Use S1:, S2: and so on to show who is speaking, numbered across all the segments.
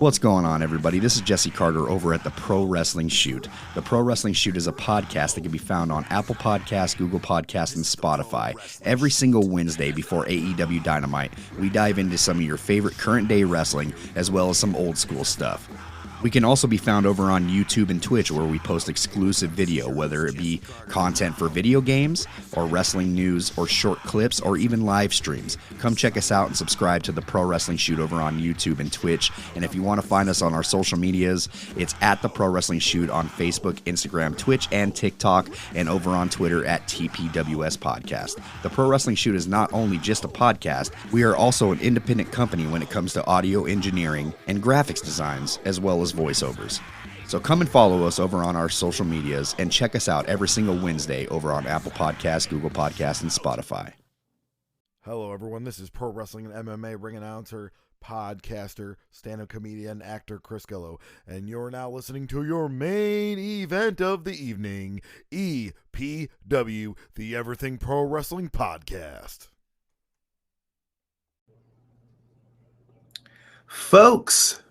S1: What's going on, everybody? This is Jesse Carter over at the Pro Wrestling Shoot. The Pro Wrestling Shoot is a podcast that can be found on Apple Podcasts, Google Podcasts, and Spotify. Every single Wednesday before AEW Dynamite, we dive into some of your favorite current-day wrestling, as well as some old-school stuff. We can also be found over on YouTube and Twitch, where we post exclusive video, whether it be content for video games, or wrestling news, or short clips, or even live streams. Come check us out and subscribe to the Pro Wrestling Shoot over on YouTube and Twitch. And if you want to find us on our social medias, it's at the Pro Wrestling Shoot on Facebook, Instagram, Twitch, and TikTok, and over on Twitter at TPWS Podcast. The Pro Wrestling Shoot is not only just a podcast, we are also an independent company when it comes to audio engineering and graphics designs, as well as voiceovers. So come and follow us over on our social medias and check us out every single Wednesday over on Apple Podcasts, Google Podcasts, and Spotify.
S2: Hello, everyone. This is Pro Wrestling and MMA ring announcer, podcaster, stand-up comedian, actor Chris Gillo, and you're now listening to your main event of the evening, EPW, the Everything Pro Wrestling Podcast.
S3: Folks,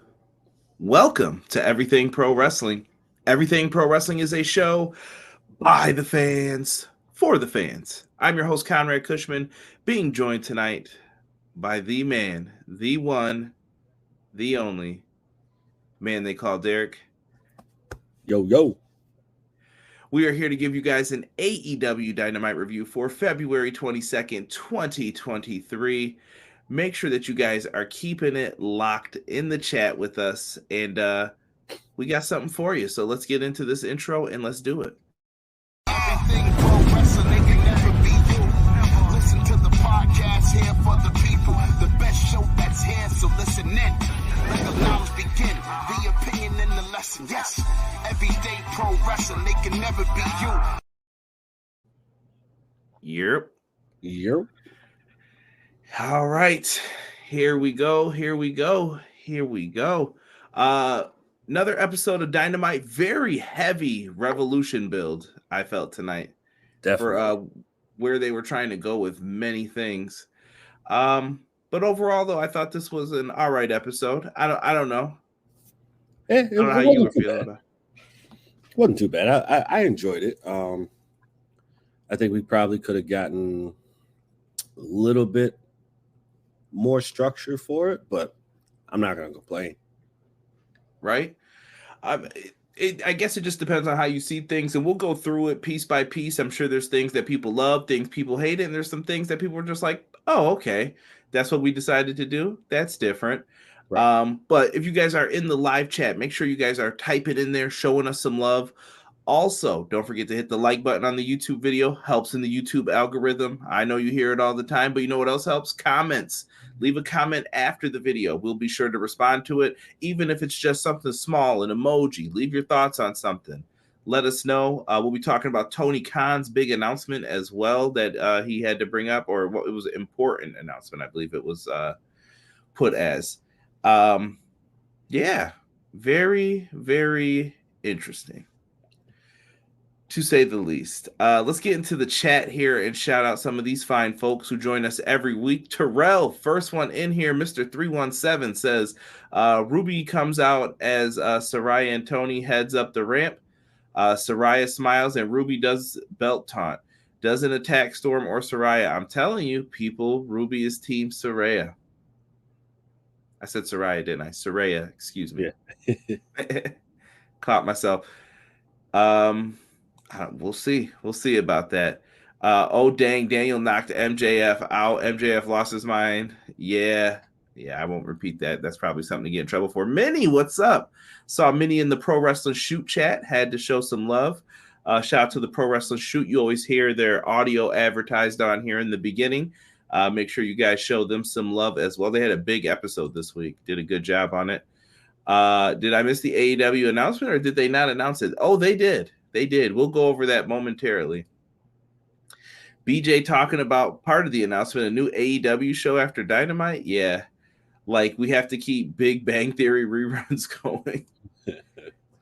S3: welcome to Everything Pro Wrestling. Everything Pro Wrestling is a show by the fans, for the fans. I'm your host, Conrad Cushman, being joined tonight by the man, the one, the only man they call Derek.
S4: Yo, yo.
S3: We are here to give you guys an AEW Dynamite review for February 22nd, 2023. Make sure that you guys are keeping it locked in the chat with us, and we got something for you. So let's get into this intro and let's do it.
S5: Everything pro wrestling can never be you. Listen to the podcast here for the people. The best show that's here, so listen in. Let the knowledge begin. The opinion and the lesson. Yes, everyday pro wrestling, they can never be you.
S3: Yep. All right, here we go. Another episode of Dynamite. Very heavy Revolution build, I felt tonight.
S4: Definitely.
S3: For where they were trying to go with many things. But overall, though, I thought this was an all right episode. I don't know.
S4: I
S3: don't know how you were feeling about it.
S4: It wasn't too bad. I enjoyed it. I think we probably could have gotten a little bit more structure for it, but I'm not going to complain.
S3: Right? I guess it just depends on how you see things, and we'll go through it piece by piece. I'm sure there's things that people love, things people hate, and there's some things that people are just like, oh, okay, that's what we decided to do. That's different. Right. But if you guys are in the live chat, make sure you guys are typing in there, showing us some love. Also, don't forget to hit the like button on the YouTube video. Helps in the YouTube algorithm. I know you hear it all the time, but you know what else helps? Comments. Leave a comment after the video. We'll be sure to respond to it, even if it's just something small, an emoji. Leave your thoughts on something. Let us know. We'll be talking about Tony Khan's big announcement as well that he had to bring up, or what it was an important announcement, I believe it was put as. Yeah, very, very interesting, to say the least. Let's get into the chat here and shout out some of these fine folks who join us every week. Terrell, first one in here, Mr. 317 says, Ruby comes out as Saraya and Tony heads up the ramp. Saraya smiles and Ruby does belt taunt. Doesn't attack Storm or Saraya. I'm telling you, people, Ruby is team Saraya. I said Saraya, didn't I? Saraya, excuse me. Yeah. Caught myself. We'll see. We'll see about that. Oh, dang. Daniel knocked MJF out. MJF lost his mind. Yeah, I won't repeat that. That's probably something to get in trouble for. Minnie, what's up? Saw Minnie in the Pro Wrestling Shoot chat. Had to show some love. Shout out to the Pro Wrestling Shoot. You always hear their audio advertised on here in the beginning. Make sure you guys show them some love as well. They had a big episode this week. Did a good job on it. Did I miss the AEW announcement, or did they not announce it? Oh, they did. They did. We'll go over that momentarily. BJ talking about part of the announcement, a new AEW show after Dynamite. Yeah, like we have to keep Big Bang Theory reruns going.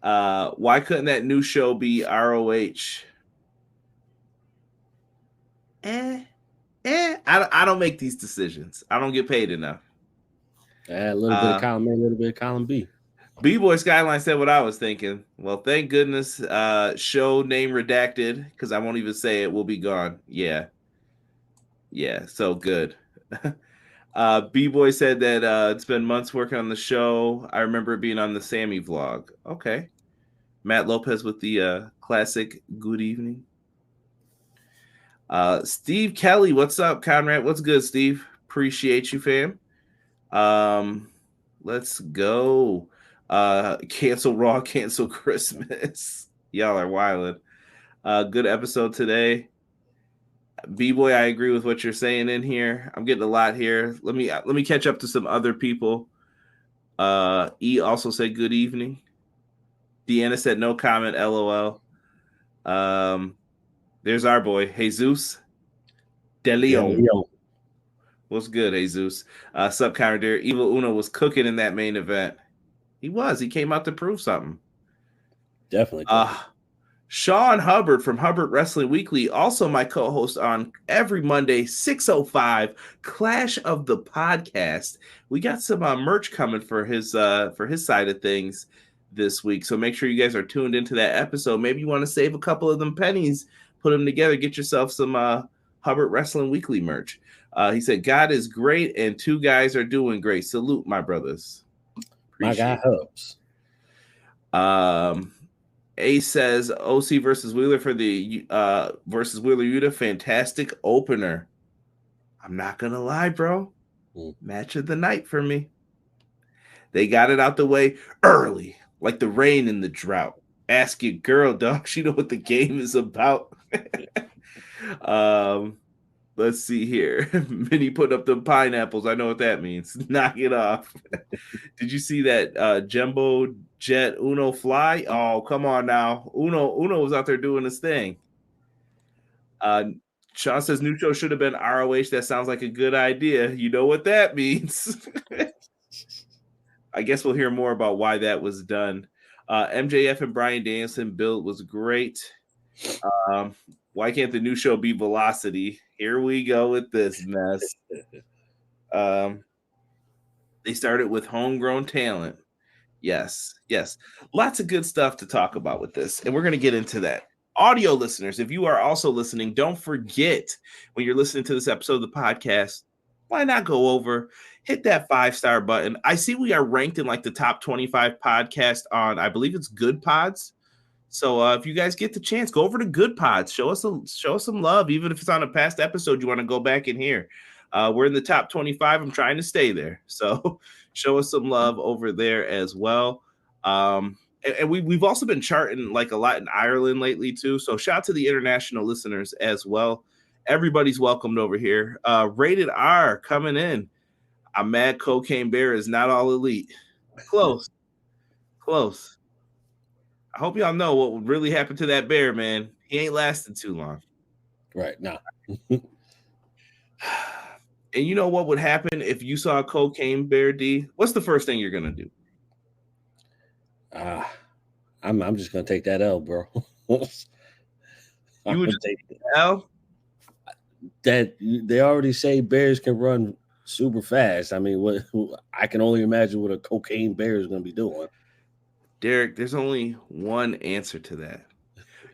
S3: Why couldn't that new show be ROH? I don't make these decisions. I don't get paid enough.
S4: A little bit of column A, a little bit of column B.
S3: B-Boy Skyline said what I was thinking. Well, thank goodness show name redacted, because I won't even say it, will be gone. Yeah, so good. B-Boy said that it's been months working on the show. I remember it being on the Sammy vlog. Okay. Matt Lopez with the classic good evening. Steve Kelly, what's up, Conrad? What's good, Steve? Appreciate you, fam. Let's go. Cancel Raw, cancel Christmas. Y'all are wildin'. Good episode today. B-Boy, I agree with what you're saying in here. I'm getting a lot here. Let me catch up to some other people. E also said good evening. Deanna said no comment, LOL. There's our boy, Jesus De Leon. What's good, Jesus? Sup, Counter Deer. Evil Uno was cooking in that main event. He was. He came out to prove something.
S4: Definitely.
S3: Sean Hubbard from Hubbard Wrestling Weekly, also my co-host on every Monday, 6:05, Clash of the Podcast. We got some merch coming for his side of things this week, so make sure you guys are tuned into that episode. Maybe you want to save a couple of them pennies, put them together, get yourself some Hubbard Wrestling Weekly merch. He said, God is great, and two guys are doing great. Salute, my brothers. Appreciate
S4: my guy Hubs.
S3: A says OC versus Wheeler for the versus Wheeler Yuta, fantastic opener. I'm not gonna lie, bro. Match of the night for me. They got it out the way early, like the rain in the drought. Ask your girl, dog. She know what the game is about. Let's see here. Minnie put up the pineapples. I know what that means. Knock it off. Did you see that Jumbo Jet Uno fly? Oh, come on now. Uno was out there doing his thing. Sean says new show should have been ROH. That sounds like a good idea. You know what that means. I guess we'll hear more about why that was done. MJF and Bryan Danielson build was great. Why can't the new show be Velocity? Here we go with this mess. They started with homegrown talent. Yes. Lots of good stuff to talk about with this, and we're going to get into that. Audio listeners, if you are also listening, don't forget when you're listening to this episode of the podcast, why not go over, hit that 5-star button. I see we are ranked in like the top 25 podcast on, I believe it's Good Pods. So if you guys get the chance, go over to Good Pods. Show us some love, even if it's on a past episode you want to go back and hear. We're in the top 25. I'm trying to stay there. So show us some love over there as well. And we've also been charting like a lot in Ireland lately too. So shout out to the international listeners as well. Everybody's welcomed over here. Rated R coming in. I'm mad Cocaine Bear is not all elite. Close. I hope y'all know what would really happen to that bear, man. He ain't lasting too long.
S4: Right, nah.
S3: And you know what would happen if you saw a Cocaine Bear, D? What's the first thing you're going to do?
S4: I'm just going to take that L, bro.
S3: You would just take the L?
S4: That they already say bears can run super fast. I mean, I can only imagine what a cocaine bear is going to be doing.
S3: Derek, there's only one answer to that.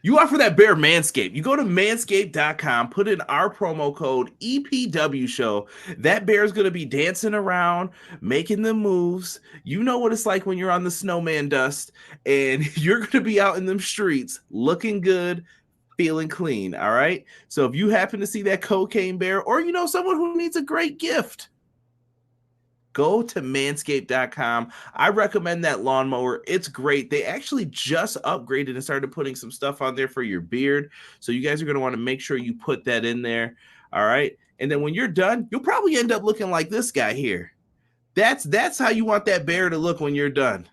S3: You offer that bear Manscaped. You go to manscaped.com, put in our promo code EPW show. That bear is going to be dancing around, making the moves. You know what it's like when you're on the snowman dust, and you're going to be out in them streets looking good, feeling clean, all right? So if you happen to see that cocaine bear, or you know someone who needs a great gift, go to manscaped.com. I recommend that lawnmower. It's great. They actually just upgraded and started putting some stuff on there for your beard. So you guys are going to want to make sure you put that in there. All right. And then when you're done, you'll probably end up looking like this guy here. That's how you want that bear to look when you're done.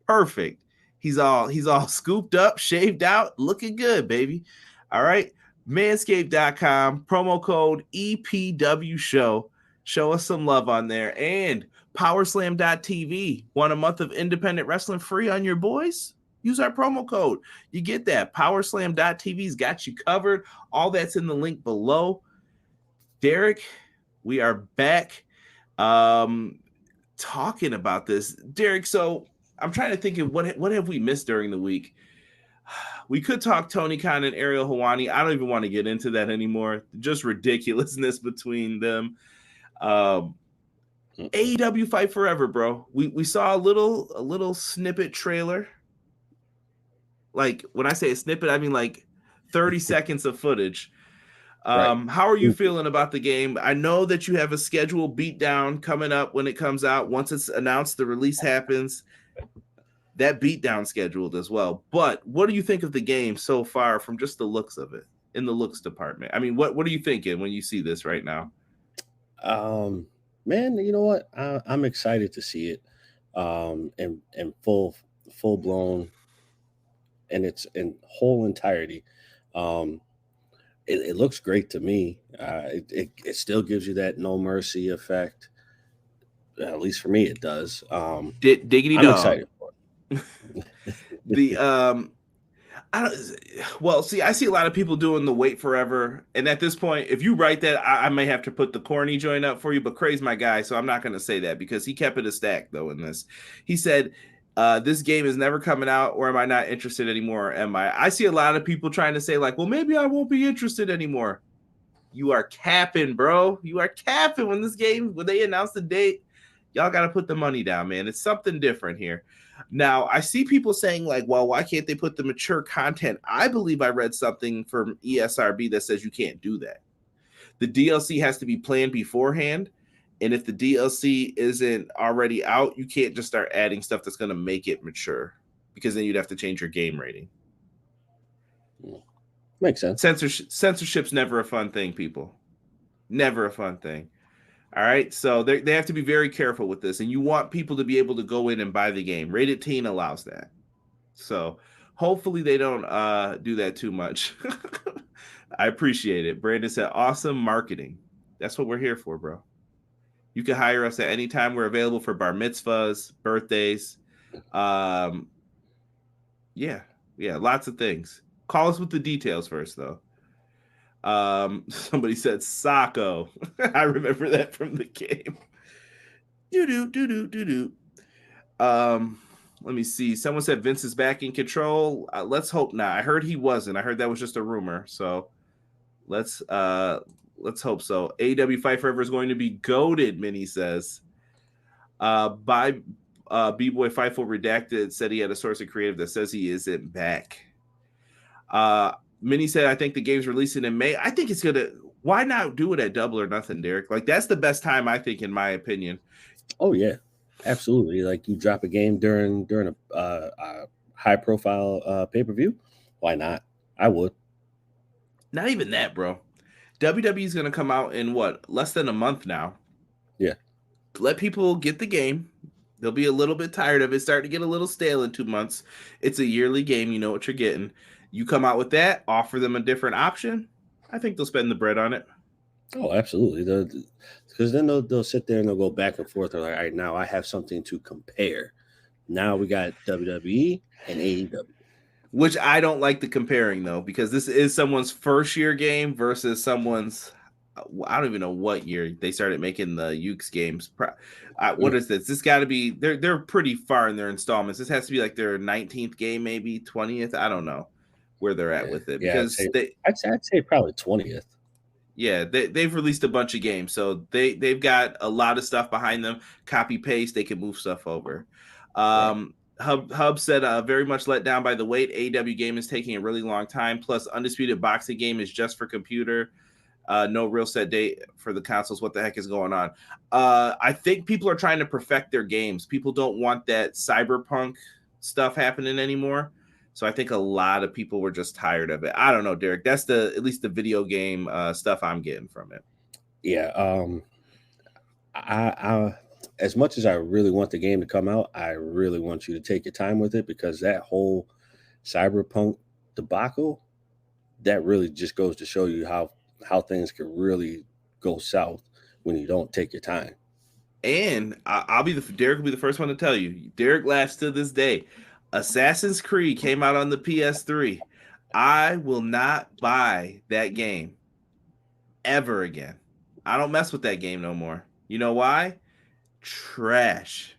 S3: Perfect. He's all scooped up, shaved out, looking good, baby. All right. Manscaped.com, promo code EPW show. Show us some love on there. And Powerslam.tv. Want a month of independent wrestling free on your boys? Use our promo code. You get that. Powerslam.tv's got you covered. All that's in the link below. Derek, we are back talking about this. Derek, so I'm trying to think of what have we missed during the week. We could talk Tony Khan and Ariel Helwani. I don't even want to get into that anymore. Just ridiculousness between them. AEW Fight Forever, bro. We saw a little snippet trailer. Like when I say a snippet, I mean like 30 seconds of footage.
S4: Right.
S3: How are you feeling about the game? I know that you have a scheduled beatdown coming up when it comes out. Once it's announced, the release happens. That beatdown scheduled as well. But what do you think of the game so far from just the looks of it in the looks department? I mean, what are you thinking when you see this right now?
S4: Man, you know what? I'm excited to see it in full blown in its whole entirety. It looks great to me. It still gives you that no mercy effect. At least for me, it does.
S3: Diggity
S4: I'm
S3: dog.
S4: excited for it.
S3: I see a lot of people doing the wait forever, and at this point, if you write that, I may have to put the corny joint up for you. But Cray's my guy, so I'm not going to say that because he kept it a stack though. In this, he said, "This game is never coming out, or am I not interested anymore? Or am I?" I see a lot of people trying to say like, "Well, maybe I won't be interested anymore." You are capping, bro. You are capping when they announce the date. Y'all got to put the money down, man. It's something different here. Now, I see people saying like, well, why can't they put the mature content? I believe I read something from ESRB that says you can't do that. The DLC has to be planned beforehand. And if the DLC isn't already out, you can't just start adding stuff that's going to make it mature because then you'd have to change your game rating.
S4: Makes sense.
S3: Censorship's never a fun thing, people. Never a fun thing. All right, so they have to be very careful with this, and you want people to be able to go in and buy the game. Rated Teen allows that, so hopefully they don't do that too much. I appreciate it. Brandon said, "Awesome marketing. That's what we're here for, bro. You can hire us at any time. We're available for bar mitzvahs, birthdays, yeah, lots of things. Call us with the details first, though." Somebody said Sacco. I remember that from the game. Let me see. Someone said Vince is back in control. Let's hope not. I heard he wasn't. I heard that was just a rumor. So let's hope so. AEW Fight Forever is going to be goated, Minnie says. By B-Boy Fightful Redacted said he had a source of creative that says he isn't back. Minnie said, I think the game's releasing in May. I think it's going to, why not do it at Double or Nothing, Derek? Like, that's the best time, I think, in my opinion.
S4: Oh, yeah, absolutely. Like, you drop a game during a high-profile pay-per-view. Why not? I would.
S3: Not even that, bro. WWE is going to come out in, less than a month now.
S4: Yeah.
S3: Let people get the game. They'll be a little bit tired of it, start to get a little stale in 2 months. It's a yearly game. You know what you're getting. You come out with that, offer them a different option. I think they'll spend the bread on it.
S4: Oh, absolutely. Because then they'll sit there and they'll go back and forth. They're like, all right, now I have something to compare. Now we got WWE and AEW.
S3: Which I don't like the comparing, though, because this is someone's first year game versus someone's, I don't even know what year they started making the Ukes games. What is this? This got to be, they're pretty far in their installments. This has to be like their 19th game, maybe 20th. I don't know where they're at with it, because
S4: I'd say probably 20th.
S3: Yeah, they've released a bunch of games, so they've got a lot of stuff behind them. Copy paste, they can move stuff over. Hub said, very much let down by the wait. AEW game is taking a really long time. Plus, Undisputed Boxing game is just for computer. No real set date for the consoles. What the heck is going on? I think people are trying to perfect their games. People don't want that cyberpunk stuff happening anymore. So I think a lot of people were just tired of it. I don't know, Derek. That's at least the video game stuff I'm getting from it.
S4: Yeah. I as much as I really want the game to come out, I really want you to take your time with it, because that whole cyberpunk debacle, that really just goes to show you how things can really go south when you don't take your time.
S3: And Derek will be the first one to tell you. Derek laughs to this day. Assassin's Creed came out on the PS3. I will not buy that game ever again. I don't mess with that game no more. You know why? Trash.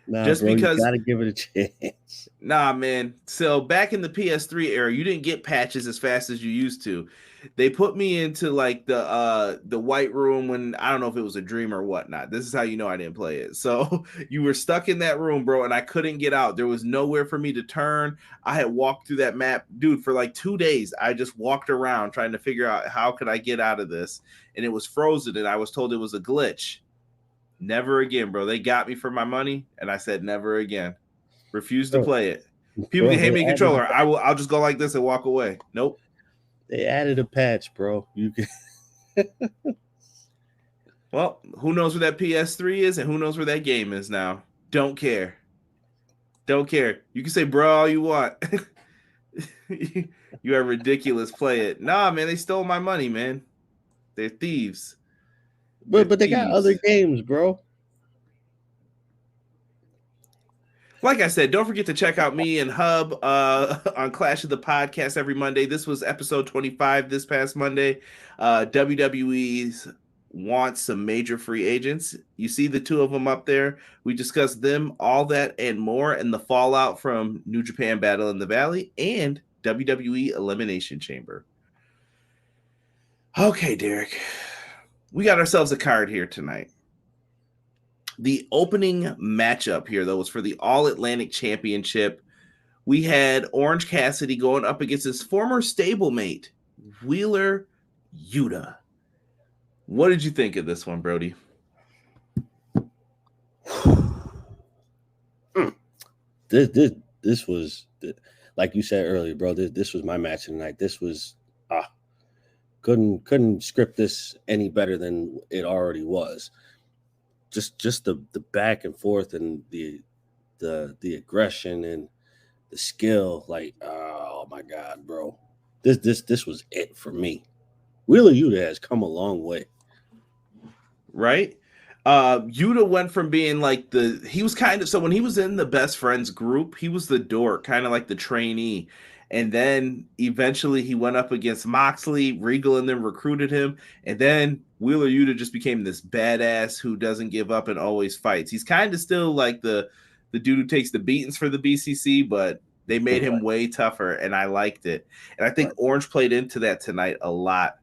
S4: Nah,
S3: just
S4: bro,
S3: because.
S4: you gotta give it a chance.
S3: Nah, man. So back in the PS3 era, you didn't get patches as fast as you used to. They put me into like the white room when I don't know if it was a dream or whatnot. This is how you know I didn't play it. So you were stuck in that room, bro, and I couldn't get out. There was nowhere for me to turn. I had walked through that map, dude, for like 2 days. I just walked around trying to figure out how could I get out of this, and it was frozen, and I was told it was a glitch. Never again, bro. They got me for my money, and I said never again. Refuse to play it. People can hand me a controller. I'll just go like this and walk away. Nope.
S4: They added a patch, bro. You can.
S3: Well, who knows where that PS3 is and who knows where that game is now? Don't care. Don't care. You can say bro all you want. You are ridiculous. Play it. Nah, man, they stole my money, man. They're thieves.
S4: But they got other games, bro.
S3: Like I said, don't forget to check out me and Hub on Clash of the Podcast every Monday. This was episode 25 this past Monday. WWE's wants some major free agents. You see the two of them up there. We discussed them, all that and more, and the fallout from New Japan Battle in the Valley and WWE Elimination Chamber. Okay, Derek. We got ourselves a card here tonight. The opening matchup here, though, was for the All-Atlantic Championship. We had Orange Cassidy going up against his former stablemate, Wheeler Yuta. What did you think of this one, Brody?
S4: This was, like you said earlier, bro, this was my match of the night. This was, couldn't script this any better than it already was. Just the back and forth and the aggression and the skill, like, oh my God, bro. This was it for me. Wheeler Yuta has come a long way.
S3: Right? Yuta went from being like he was kind of, so when he was in the best friends group, he was the dork, kind of like the trainee. And then eventually he went up against Moxley, Regal and them recruited him. And then Wheeler Yuta just became this badass who doesn't give up and always fights. He's kind of still like the dude who takes the beatings for the BCC, but they made him way tougher, and I liked it. And I think Orange played into that tonight a lot.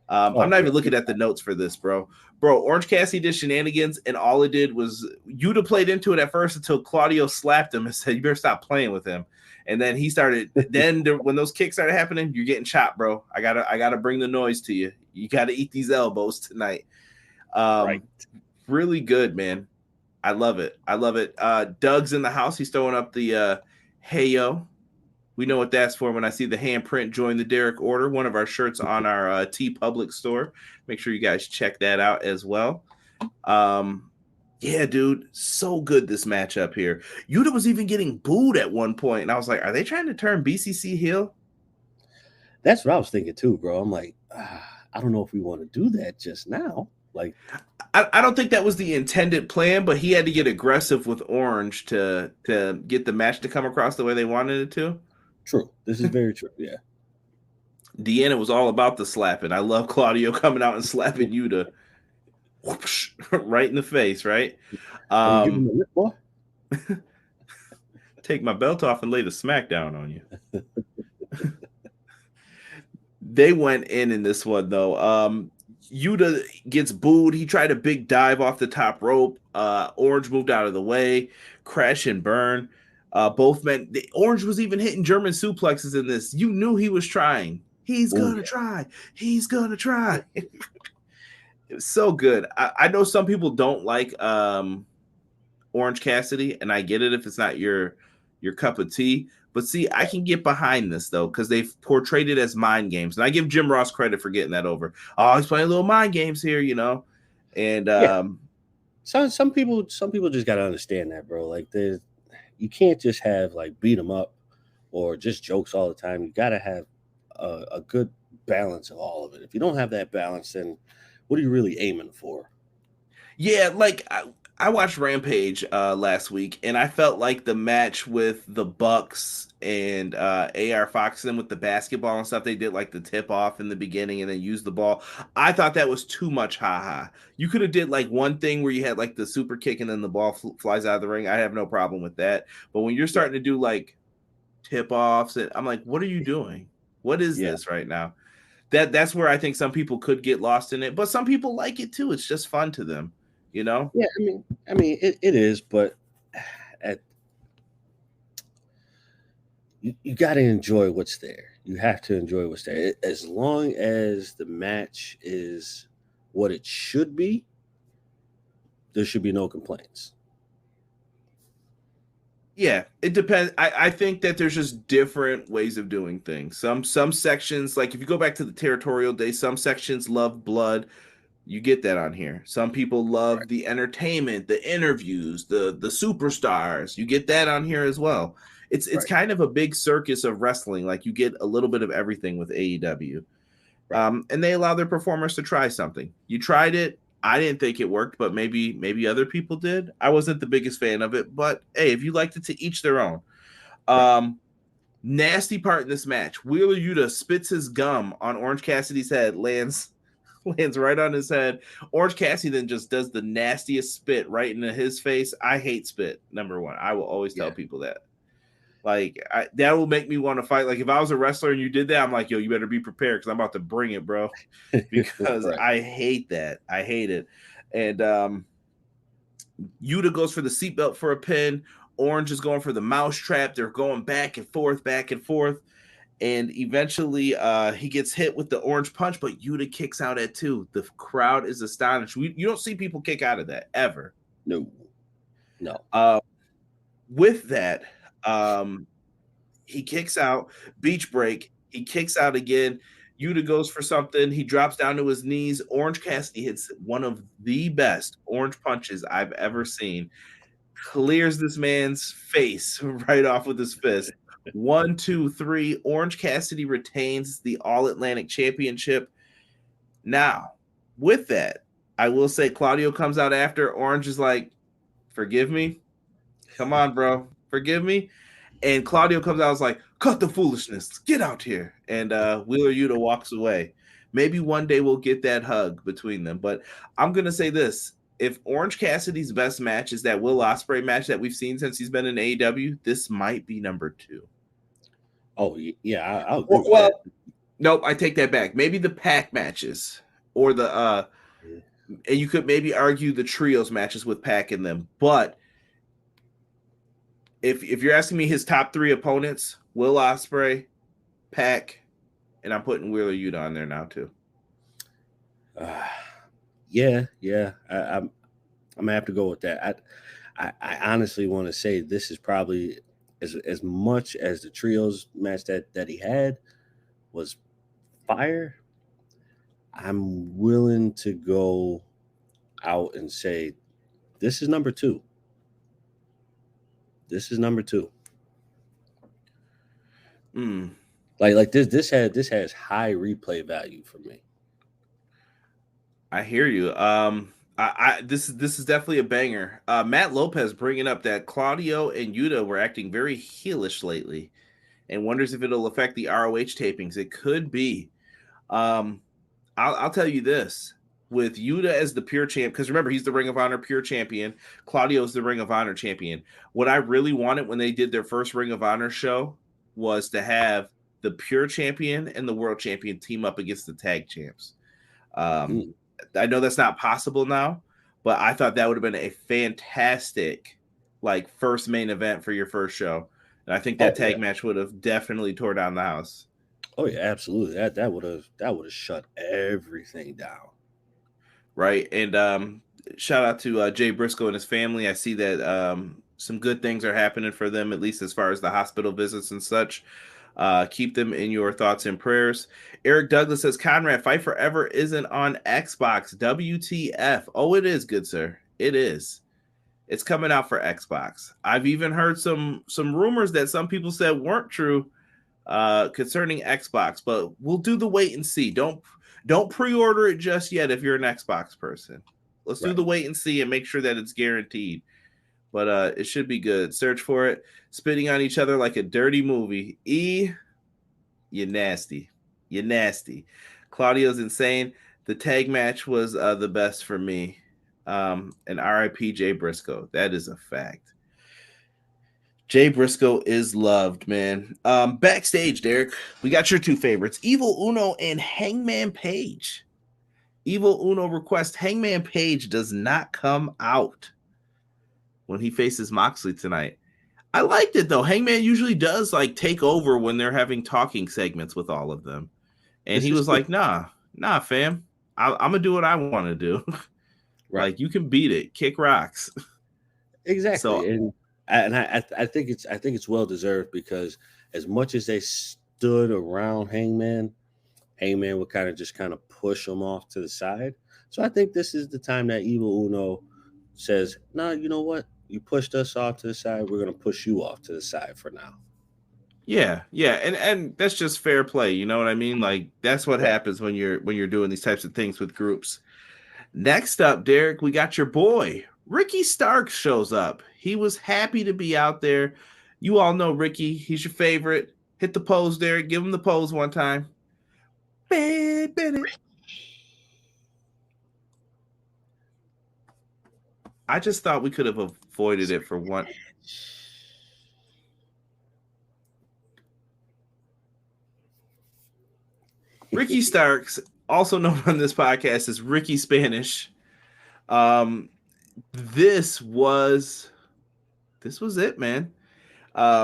S3: I'm not even looking at the notes for this, bro. Bro, Orange Cassidy did shenanigans, and all it did was Yuta played into it at first until Claudio slapped him and said, "You better stop playing with him." And then he started. Then when those kicks started happening, you're getting chopped, bro. I gotta bring the noise to you. You gotta eat these elbows tonight. Right. Really good, man. I love it. I love it. Doug's in the house. He's throwing up the hey yo. We know what that's for when I see the handprint join the Derek order. One of our shirts on our T Public store. Make sure you guys check that out as well. Yeah, dude, so good this matchup here. Yuta was even getting booed at one point, and I was like, are they trying to turn BCC heel?
S4: That's what I was thinking too, bro. I'm like, I don't know if we want to do that just now. Like,
S3: I don't think that was the intended plan, but he had to get aggressive with Orange to get the match to come across the way they wanted it to.
S4: True. This is very true. Yeah.
S3: Deanna was all about the slapping. I love Claudio coming out and slapping Yuta. Whoosh, right in the face, right? Take my belt off and lay the smack down on you. They went in this one, though. Yuta gets booed. He tried a big dive off the top rope. Orange moved out of the way. Crash and burn. Both men. Orange was even hitting German suplexes in this. You knew he was trying. He's gonna try. He's gonna try. It was so good. I know some people don't like Orange Cassidy, and I get it if it's not your cup of tea. But see, I can get behind this though, because they've portrayed it as mind games, and I give Jim Ross credit for getting that over. Oh, he's playing little mind games here, you know. And
S4: some people just gotta understand that, bro. Like, you can't just have like beat them up or just jokes all the time. You gotta have a good balance of all of it. If you don't have that balance, then what are you really aiming for?
S3: Yeah, like I watched Rampage last week, and I felt like the match with the Bucks and AR Fox and them with the basketball and stuff, they did like the tip off in the beginning and then use the ball. I thought that was too much haha. You could have did like one thing where you had like the super kick and then the ball flies out of the ring. I have no problem with that. But when you're starting to do like tip offs, I'm like, what are you doing? What is this right now? That's where I think some people could get lost in it, but some people like it too. It's just fun to them. You know?
S4: Yeah, I mean, it is, but you got to enjoy what's there. You have to enjoy what's there. As long as the match is what it should be, there should be no complaints.
S3: Yeah, it depends. I think that there's just different ways of doing things. Some sections, like if you go back to the territorial days, some sections love blood. You get that on here. Some people love the entertainment, the interviews, the superstars. You get that on here as well. It's kind of a big circus of wrestling. Like you get a little bit of everything with AEW. And they allow their performers to try something. You tried it. I didn't think it worked, but maybe other people did. I wasn't the biggest fan of it, but hey, if you liked it, to each their own. Nasty part in this match. Wheeler Yuta spits his gum on Orange Cassidy's head, lands right on his head. Orange Cassidy then just does the nastiest spit right into his face. I hate spit, number one. I will always tell people that. Like, that will make me want to fight. Like, if I was a wrestler and you did that, I'm like, yo, you better be prepared because I'm about to bring it, bro. Because I hate that. I hate it. And Yuta goes for the seatbelt for a pin. Orange is going for the mousetrap. They're going back and forth, back and forth. And eventually he gets hit with the orange punch, but Yuta kicks out at 2. The crowd is astonished. You don't see people kick out of that ever.
S4: No.
S3: With that, he kicks out, beach break. He kicks out again. Yuta goes for something. He drops down to his knees. Orange Cassidy hits one of the best orange punches I've ever seen. Clears this man's face right off with his fist. 1, 2, 3. Orange Cassidy retains the All-Atlantic Championship. Now, with that, I will say Claudio comes out after. Orange is like, forgive me? Come on, bro. Forgive me? And Claudio comes out and is like, cut the foolishness. Get out here. And Wheeler Yuta walks away. Maybe one day we'll get that hug between them. But I'm going to say this. If Orange Cassidy's best match is that Will Ospreay match that we've seen since he's been in AEW, this might be number 2.
S4: Oh, yeah. I'll
S3: nope, I take that back. Maybe the Pac matches or the and you could maybe argue the trios matches with Pac in them. But if you're asking me his top 3 opponents, Will Ospreay, Pac, and I'm putting Wheeler Yuta on there now too.
S4: Yeah. I'm gonna have to go with that. I honestly want to say this is probably as much as the trios match that he had was fire. I'm willing to go out and say this is number 2. This is number 2. Like this has high replay value for me.
S3: I hear you. This is definitely a banger. Matt Lopez bringing up that Claudio and Yuta were acting very heelish lately, and wonders if it'll affect the ROH tapings. It could be. I'll tell you this: with Yuta as the pure champ, because remember he's the Ring of Honor pure champion. Claudio's the Ring of Honor champion. What I really wanted when they did their first Ring of Honor show was to have the pure champion and the world champion team up against the tag champs. I know that's not possible now, but I thought that would have been a fantastic first main event for your first show. And I think that tag match would have definitely tore down the house.
S4: Oh yeah, absolutely. That would have shut everything down.
S3: Right. And shout out to Jay Briscoe and his family. I see that some good things are happening for them, at least as far as the hospital visits and such. Keep them in your thoughts and prayers. Eric Douglas says, Conrad, Fight Forever isn't on Xbox. WTF. Oh, it is, good sir. It is. It's coming out for Xbox. I've even heard some rumors that some people said weren't true concerning Xbox, but we'll do the wait and see. Don't pre-order it just yet if you're an Xbox person. Let's do the wait and see and make sure that it's guaranteed. But it should be good. Search for it. Spitting on each other like a dirty movie. E, you nasty. You nasty. Claudio's insane. The tag match was the best for me. And RIP Jay Briscoe. That is a fact. Jay Briscoe is loved, man. Backstage, Derek, we got your two favorites, Evil Uno and Hangman Page. Evil Uno requests Hangman Page does not come out when he faces Moxley tonight. I liked it, though. Hangman usually does, like, take over when they're having talking segments with all of them. And he was like, nah, fam. I'm going to do what I want to do. Right. Like, you can beat it. Kick rocks.
S4: Exactly.
S3: So,
S4: I think it's well deserved, because as much as they stood around Hangman would kind of push him off to the side. So I think this is the time that Evil Uno says, "No, you know what? You pushed us off to the side. We're gonna push you off to the side for now."
S3: Yeah, and that's just fair play. You know what I mean? Like, that's what happens when you're doing these types of things with groups. Next up, Derek, we got your boy Ricky Starks shows up. He was happy to be out there. You all know Ricky. He's your favorite. Hit the pose, Derek. Give him the pose one time. I just thought we could have avoided it for one. Ricky Starks, also known on this podcast as Ricky Spanish. This was it, man.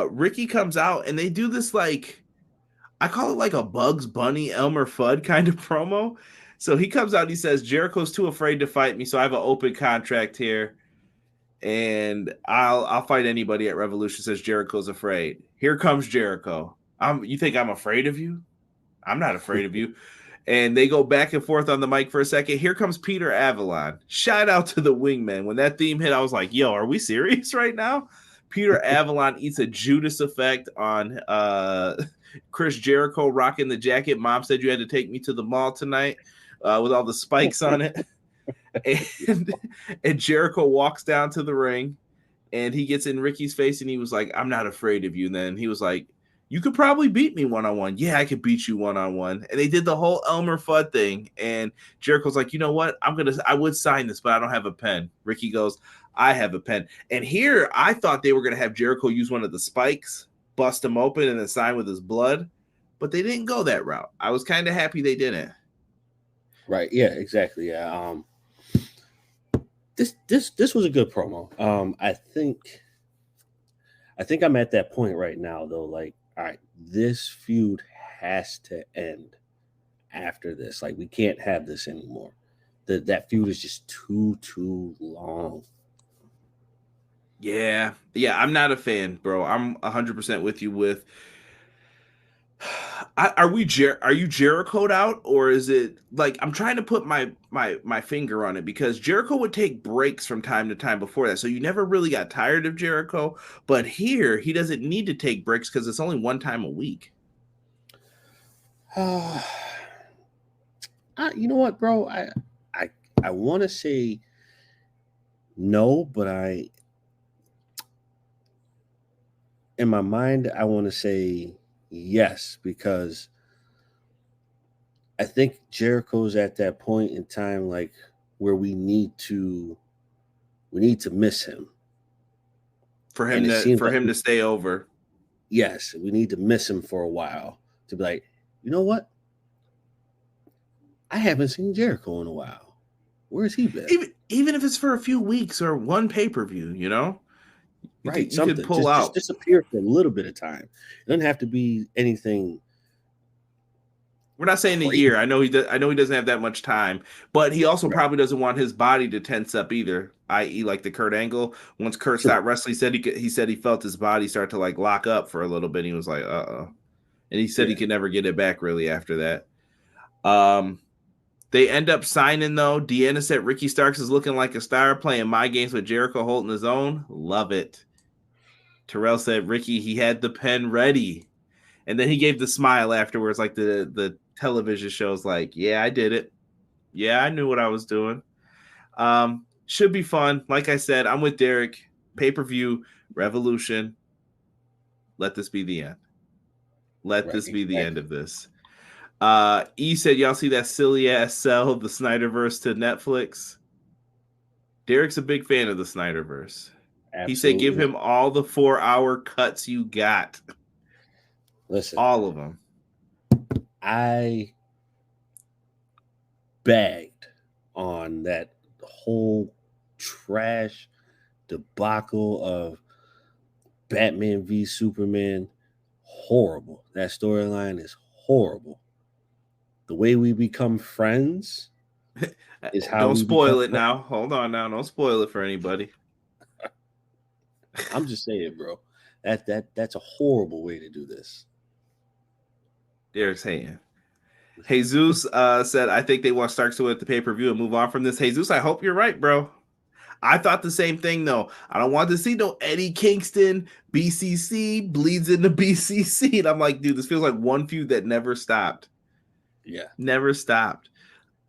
S3: Ricky comes out and they do this, like, I call it like a Bugs Bunny, Elmer Fudd kind of promo. So he comes out, he says, Jericho's too afraid to fight me, so I have an open contract here, and I'll fight anybody at Revolution. Says Jericho's afraid. Here comes Jericho. You think I'm afraid of you? I'm not afraid of you. And they go back and forth on the mic for a second. Here comes Peter Avalon. Shout out to the Wingmen. When that theme hit, I was like, yo, are we serious right now? Peter Avalon eats a Judas effect on Chris Jericho rocking the jacket. Mom said you had to take me to the mall tonight with all the spikes on it. And Jericho walks down to the ring, and he gets in Ricky's face, and he was like, I'm not afraid of you. And then he was like, you could probably beat me one-on-one. Yeah, I could beat you one-on-one. And they did the whole Elmer Fudd thing. And Jericho's like, you know what? I would sign this, but I don't have a pen. Ricky goes, I have a pen. And here I thought they were going to have Jericho use one of the spikes, bust him open, and then sign with his blood. But they didn't go that route. I was kind of happy they didn't.
S4: Right. Yeah, exactly. Yeah. This was a good promo. I think I'm at that point right now, though. Like, all right, this feud has to end after this. Like, we can't have this anymore. That feud is just too long.
S3: Yeah, I'm not a fan, bro. I'm 100% with you. With are you Jericho'd out, or is it like, I'm trying to put my finger on it, because Jericho would take breaks from time to time before that, so you never really got tired of Jericho. But here he doesn't need to take breaks because it's only one time a week.
S4: You know what, bro? I want to say no, but in my mind I want to say yes, because I think Jericho's at that point in time, like, where we need to miss him
S3: for him to stay over.
S4: Yes, we need to miss him for a while to be like, you know what? I haven't seen Jericho in a while. Where's he been?
S3: Even if it's for a few weeks or one pay-per-view, you know?
S4: Right,
S3: you could pull out.
S4: Just disappear for a little bit of time. It doesn't have to be anything.
S3: We're not saying a year. I know he doesn't have that much time, but he also probably doesn't want his body to tense up either. I.e., like the Kurt Angle. Once Kurt stopped wrestling, he said he felt his body start to, like, lock up for a little bit. He was like, and he said he could never get it back really after that. They end up signing, though. Deanna said Ricky Starks is looking like a star, playing my games with Jericho holding his own. Love it. Terrell said Ricky, he had the pen ready. And then he gave the smile afterwards, like the television shows, like, yeah, I did it. Yeah, I knew what I was doing. Should be fun. Like I said, I'm with Derek. Pay-per-view, Revolution. Let this be the end. Let this be the end of this. E said, y'all see that silly ass sell the Snyderverse to Netflix? Derek's a big fan of the Snyderverse. Absolutely. He said, give him all the 4-hour cuts you got.
S4: Listen,
S3: all of them.
S4: I bagged on that whole trash debacle of Batman v Superman. Horrible. That storyline is horrible. The way we become friends is how.
S3: Don't spoil it now. Hold on now. Don't spoil it for anybody.
S4: I'm just saying, bro. That's a horrible way to do this.
S3: Derek's hating. Jesus said, I think they want Starks to win at the pay-per-view and move on from this. Jesus, I hope you're right, bro. I thought the same thing, though. I don't want to see no Eddie Kingston, BCC, bleeds into BCC. And I'm like, dude, this feels like one feud that never stopped.
S4: Yeah.
S3: Never stopped.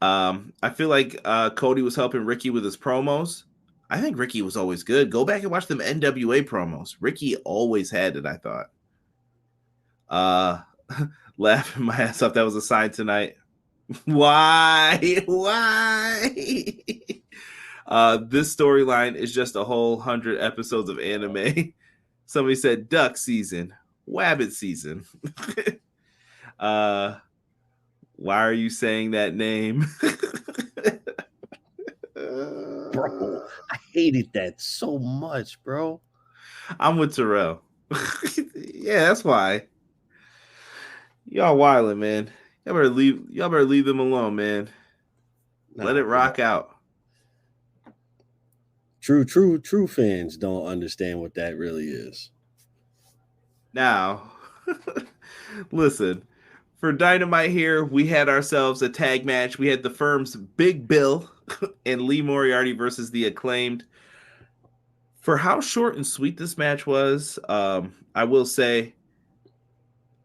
S3: I feel like Cody was helping Ricky with his promos. I think Ricky was always good. Go back and watch them NWA promos. Ricky always had it, I thought. Laughing my ass off. That was a sign tonight. Why? This storyline is just a whole 100 episodes of anime. Somebody said duck season, wabbit season. Why are you saying that name?
S4: Bro, I hated that so much, bro.
S3: I'm with Terrell. Yeah, that's why. Y'all wildin', man. Y'all better leave them alone, man. Let it rock out.
S4: True fans don't understand what that really is.
S3: Now, listen, for Dynamite here, we had ourselves a tag match. We had the firm's Big Bill and Lee Moriarty versus The Acclaimed. For how short and sweet this match was, I will say,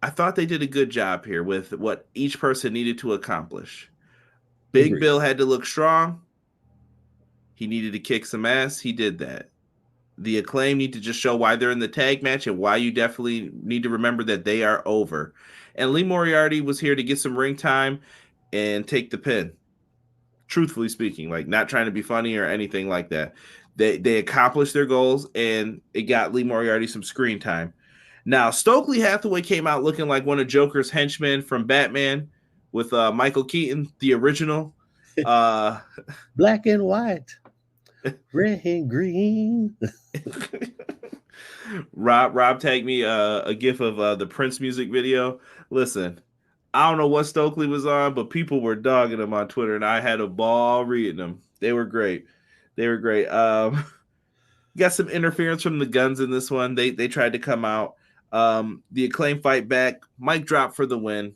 S3: I thought they did a good job here with what each person needed to accomplish. Big
S4: Agreed.
S3: Bill had to look strong. He needed to kick some ass. He did that. The Acclaim need to just show why they're in the tag match and why you definitely need to remember that they are over. And Lee Moriarty was here to get some ring time and take the pin. Truthfully speaking, like not trying to be funny or anything like that. They accomplished their goals and it got Lee Moriarty some screen time. Now, Stokely Hathaway came out looking like one of Joker's henchmen from Batman with Michael Keaton, the original.
S4: Black and white, red and green.
S3: Rob tagged me a gif of the Prince music video. Listen, I don't know what Stokely was on, but people were dogging him on Twitter, and I had a ball reading them. They were great. Got some interference from the Guns in this one. They tried to come out. The Acclaim fight back. Mic drop for the win.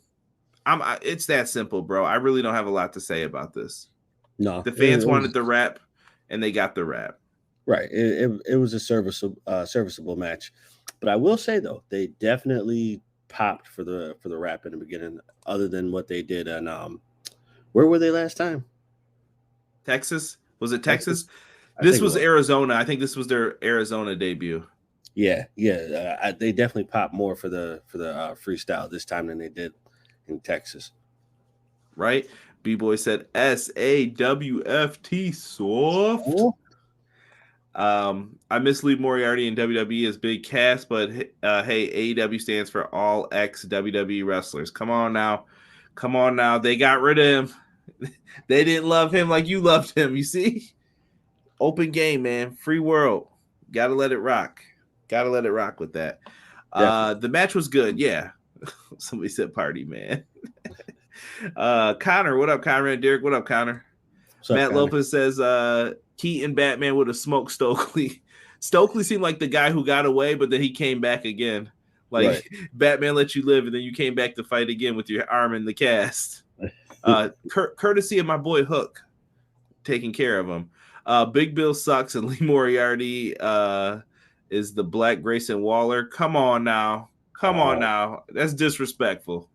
S3: It's that simple, bro. I really don't have a lot to say about this.
S4: No,
S3: the fans wanted the rap, and they got the rap.
S4: Right. It was a serviceable match, but I will say though, they definitely popped for the rap in the beginning. Other than what they did, and where were they last time?
S3: Texas. Was it Texas? This was Arizona. I think this was their Arizona debut.
S4: Yeah. They definitely popped more for the freestyle this time than they did in Texas.
S3: Right? B-Boy said SAWFT soft. I miss Lee Moriarty in WWE as Big Cass, but hey, AEW stands for all ex-WWE wrestlers. Come on now. They got rid of him. They didn't love him like you loved him, you see? Open game, man. Free world. Gotta let it rock. With that. The match was good, yeah. Somebody said party, man. Connor, what up, Connor? And Derek, what up, Connor? Matt
S4: Connor?
S3: Lopez says Keaton Batman would have smoked Stokely. Stokely seemed like the guy who got away, but then he came back again. Like right. Batman let you live, and then you came back to fight again with your arm in the cast. Courtesy of my boy Hook taking care of him. Big Bill sucks, and Lee Moriarty is the Black Grayson Waller. Come on now. That's disrespectful.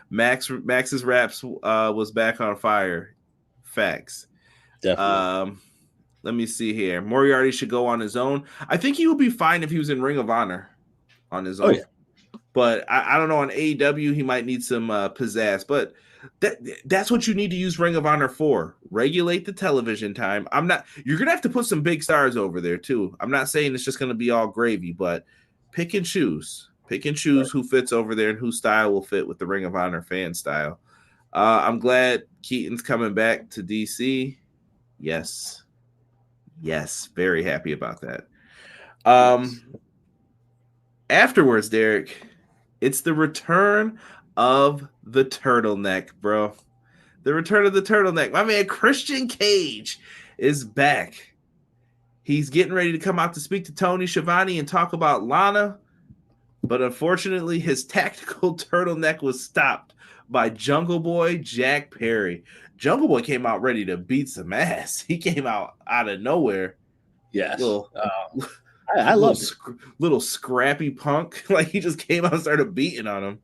S3: Max's raps was back on fire. Facts.
S4: Definitely.
S3: Let me see here. Moriarty should go on his own. I think he would be fine if he was in Ring of Honor on his own.
S4: Oh, yeah.
S3: But I don't know, on AEW, he might need some pizzazz. But that's what you need to use Ring of Honor for. Regulate the television time. You're going to have to put some big stars over there, too. I'm not saying it's just going to be all gravy, but pick and choose. Pick and choose who fits over there and whose style will fit with the Ring of Honor fan style. I'm glad Keaton's coming back to DC. Yes. Yes, very happy about that. Afterwards, Derek, it's the return of the turtleneck, bro. The return of the turtleneck. My man Christian Cage is back. He's getting ready to come out to speak to Tony Schiavone and talk about Lana, but unfortunately, his tactical turtleneck was stopped by Jungle Boy Jack Perry. Jungle Boy came out ready to beat some ass. He came out of nowhere.
S4: Yes.
S3: I love little scrappy punk. Like, he just came out and started beating on him.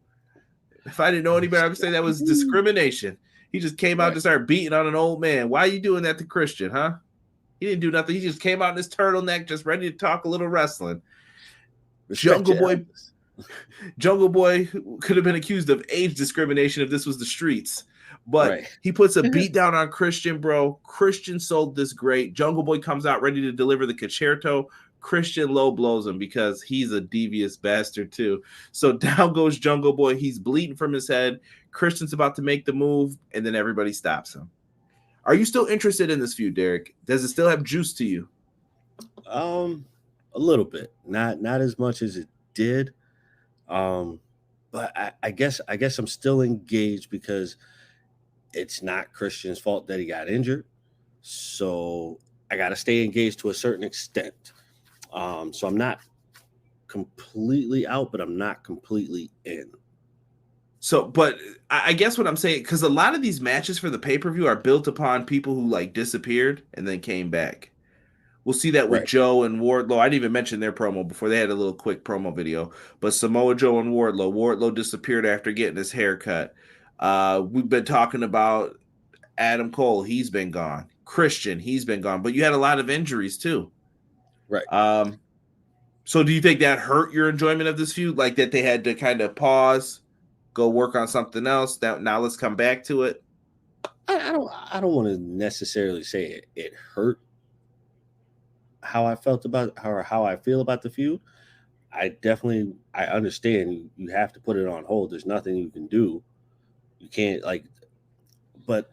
S3: If I didn't know any better, I would say that was discrimination. He just came out to start beating on an old man. Why are you doing that to Christian, huh? He didn't do nothing. He just came out in his turtleneck, just ready to talk a little wrestling. Jungle Boy could have been accused of age discrimination if this was the streets. But he puts a beat down on Christian, bro. Christian sold this great. Jungle Boy comes out ready to deliver the concerto. Christian low blows him because he's a devious bastard too. So down goes Jungle Boy. He's bleeding from his head. Christian's about to make the move, and then everybody stops him. Are you still interested in this feud, Derek? Does it still have juice to you?
S4: A little bit. Not as much as it did. But I guess I'm still engaged because it's not Christian's fault that he got injured. So I got to stay engaged to a certain extent. So I'm not completely out, but I'm not completely in.
S3: So, but I guess what I'm saying, because a lot of these matches for the pay-per-view are built upon people who like disappeared and then came back. We'll see that with Joe and Wardlow. I didn't even mention their promo before. They had a little quick promo video. But Samoa Joe and Wardlow. Wardlow disappeared after getting his hair cut. We've been talking about Adam Cole. He's been gone. Christian, he's been gone. But you had a lot of injuries too.
S4: Right.
S3: So do you think that hurt your enjoyment of this feud? Like that they had to kind of pause, go work on something else. Now let's come back to it.
S4: I don't want to necessarily say it hurt how I felt about how I feel about the feud. I understand you have to put it on hold. There's nothing you can do. You can't but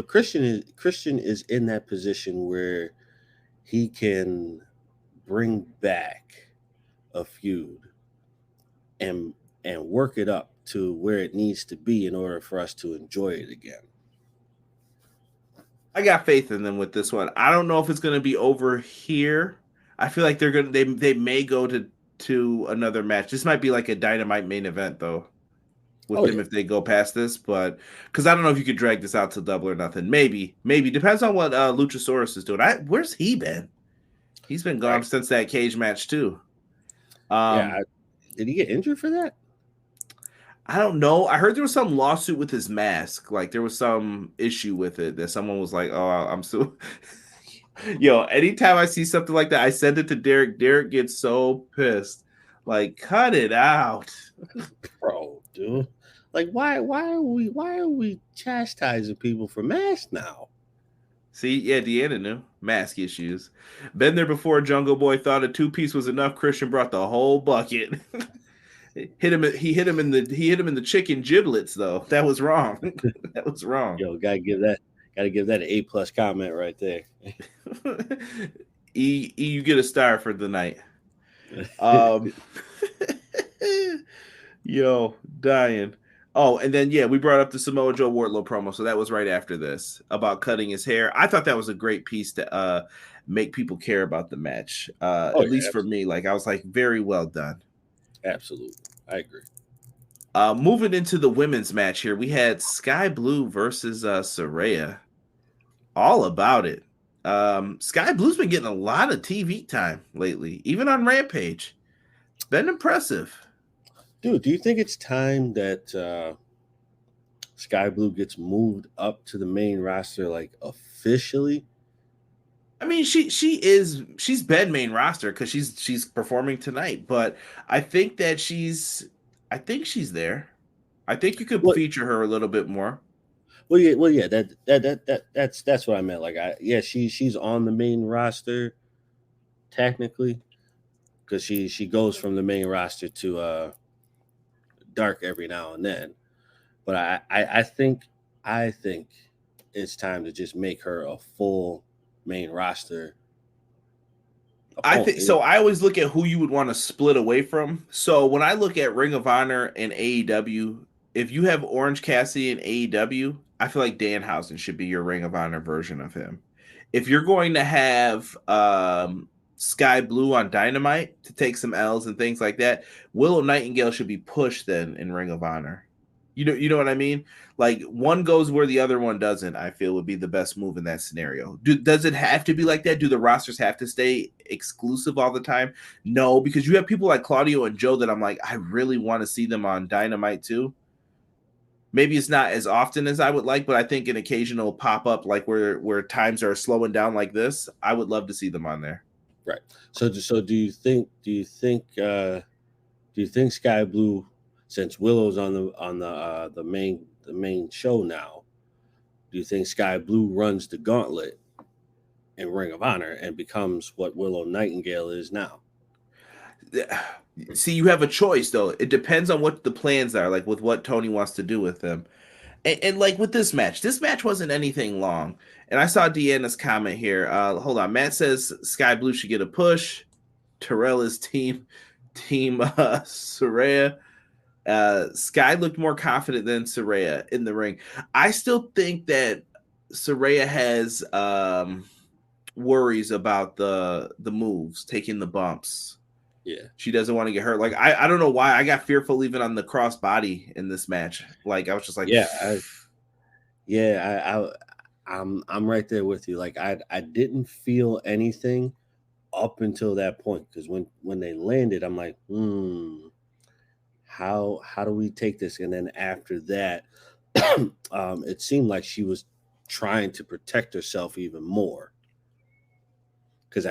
S4: Christian is in that position where he can bring back a feud and work it up to where it needs to be in order for us to enjoy it again.
S3: I got faith in them with this one. I don't know if it's going to be over here. I feel like they may go to another match. This might be like a Dynamite main event though, with them if they go past this. But because I don't know if you could drag this out to Double or Nothing. Maybe depends on what Luchasaurus is doing. Where's he been? He's been gone since that cage match too.
S4: Did he get injured for that?
S3: I don't know. I heard there was some lawsuit with his mask. Like there was some issue with it that someone was like, "Oh, I'm so." Yo, anytime I see something like that, I send it to Derek. Derek gets so pissed. Like, cut it out,
S4: bro, dude. Like, why are we chastising people for masks now?
S3: See, yeah, Deanna knew mask issues. Been there before. Jungle Boy thought a 2-piece was enough. Christian brought the whole bucket. He hit him in the chicken giblets though. That was wrong. That was wrong.
S4: Yo, gotta give that an A+ comment right there.
S3: You get a star for the night. Yo, dying. Oh, and then we brought up the Samoa Joe Wardlow promo, so that was right after this about cutting his hair. I thought that was a great piece to make people care about the match. At least for me, like I was like, very well done.
S4: Absolutely. I agree.
S3: Moving into the women's match here, we had Skye Blue versus Saraya. All about it. Skye Blue's been getting a lot of TV time lately, even on Rampage. Been impressive.
S4: Dude, do you think it's time that Skye Blue gets moved up to the main roster like officially? officially.
S3: I mean, she's been main roster because she's performing tonight, but I think she's there. I think you could feature her a little bit more.
S4: Well, yeah. That's what I meant. Like, she's on the main roster technically, because she goes from the main roster to Dark every now and then. But I think it's time to just make her a full main roster opponent.
S3: I think so. I always look at who you would want to split away from. So when I look at Ring of Honor and AEW, if you have Orange Cassidy in AEW, I feel like Danhausen should be your Ring of Honor version of him. If you're going to have Skye Blue on Dynamite to take some L's and things like that, Willow Nightingale should be pushed then in Ring of Honor. You know what I mean? Like, one goes where the other one doesn't, I feel would be the best move in that scenario. Does it have to be like that? Do the rosters have to stay exclusive all the time? No, because you have people like Claudio and Joe that I'm like, I really want to see them on Dynamite too. Maybe it's not as often as I would like, but I think an occasional pop-up like where times are slowing down like this, I would love to see them on there.
S4: Right. So do you think Skye Blue, since Willow's on the main show now, do you think Skye Blue runs the gauntlet in Ring of Honor and becomes what Willow Nightingale is now?
S3: See, you have a choice though. It depends on what the plans are, like with what Tony wants to do with them. And like with this match wasn't anything long. And I saw Deanna's comment here. Hold on. Matt says Skye Blue should get a push. Terrell is team Saraya. Skye looked more confident than Saraya in the ring. I still think that Saraya has worries about the moves, taking the bumps.
S4: Yeah,
S3: she doesn't want to get hurt. Like I don't know why I got fearful even on the crossbody in this match. Like I was just like,
S4: I'm right there with you. Like I didn't feel anything up until that point, because when they landed, I'm like, how do we take this? And then after that, it seemed like she was trying to protect herself even more, because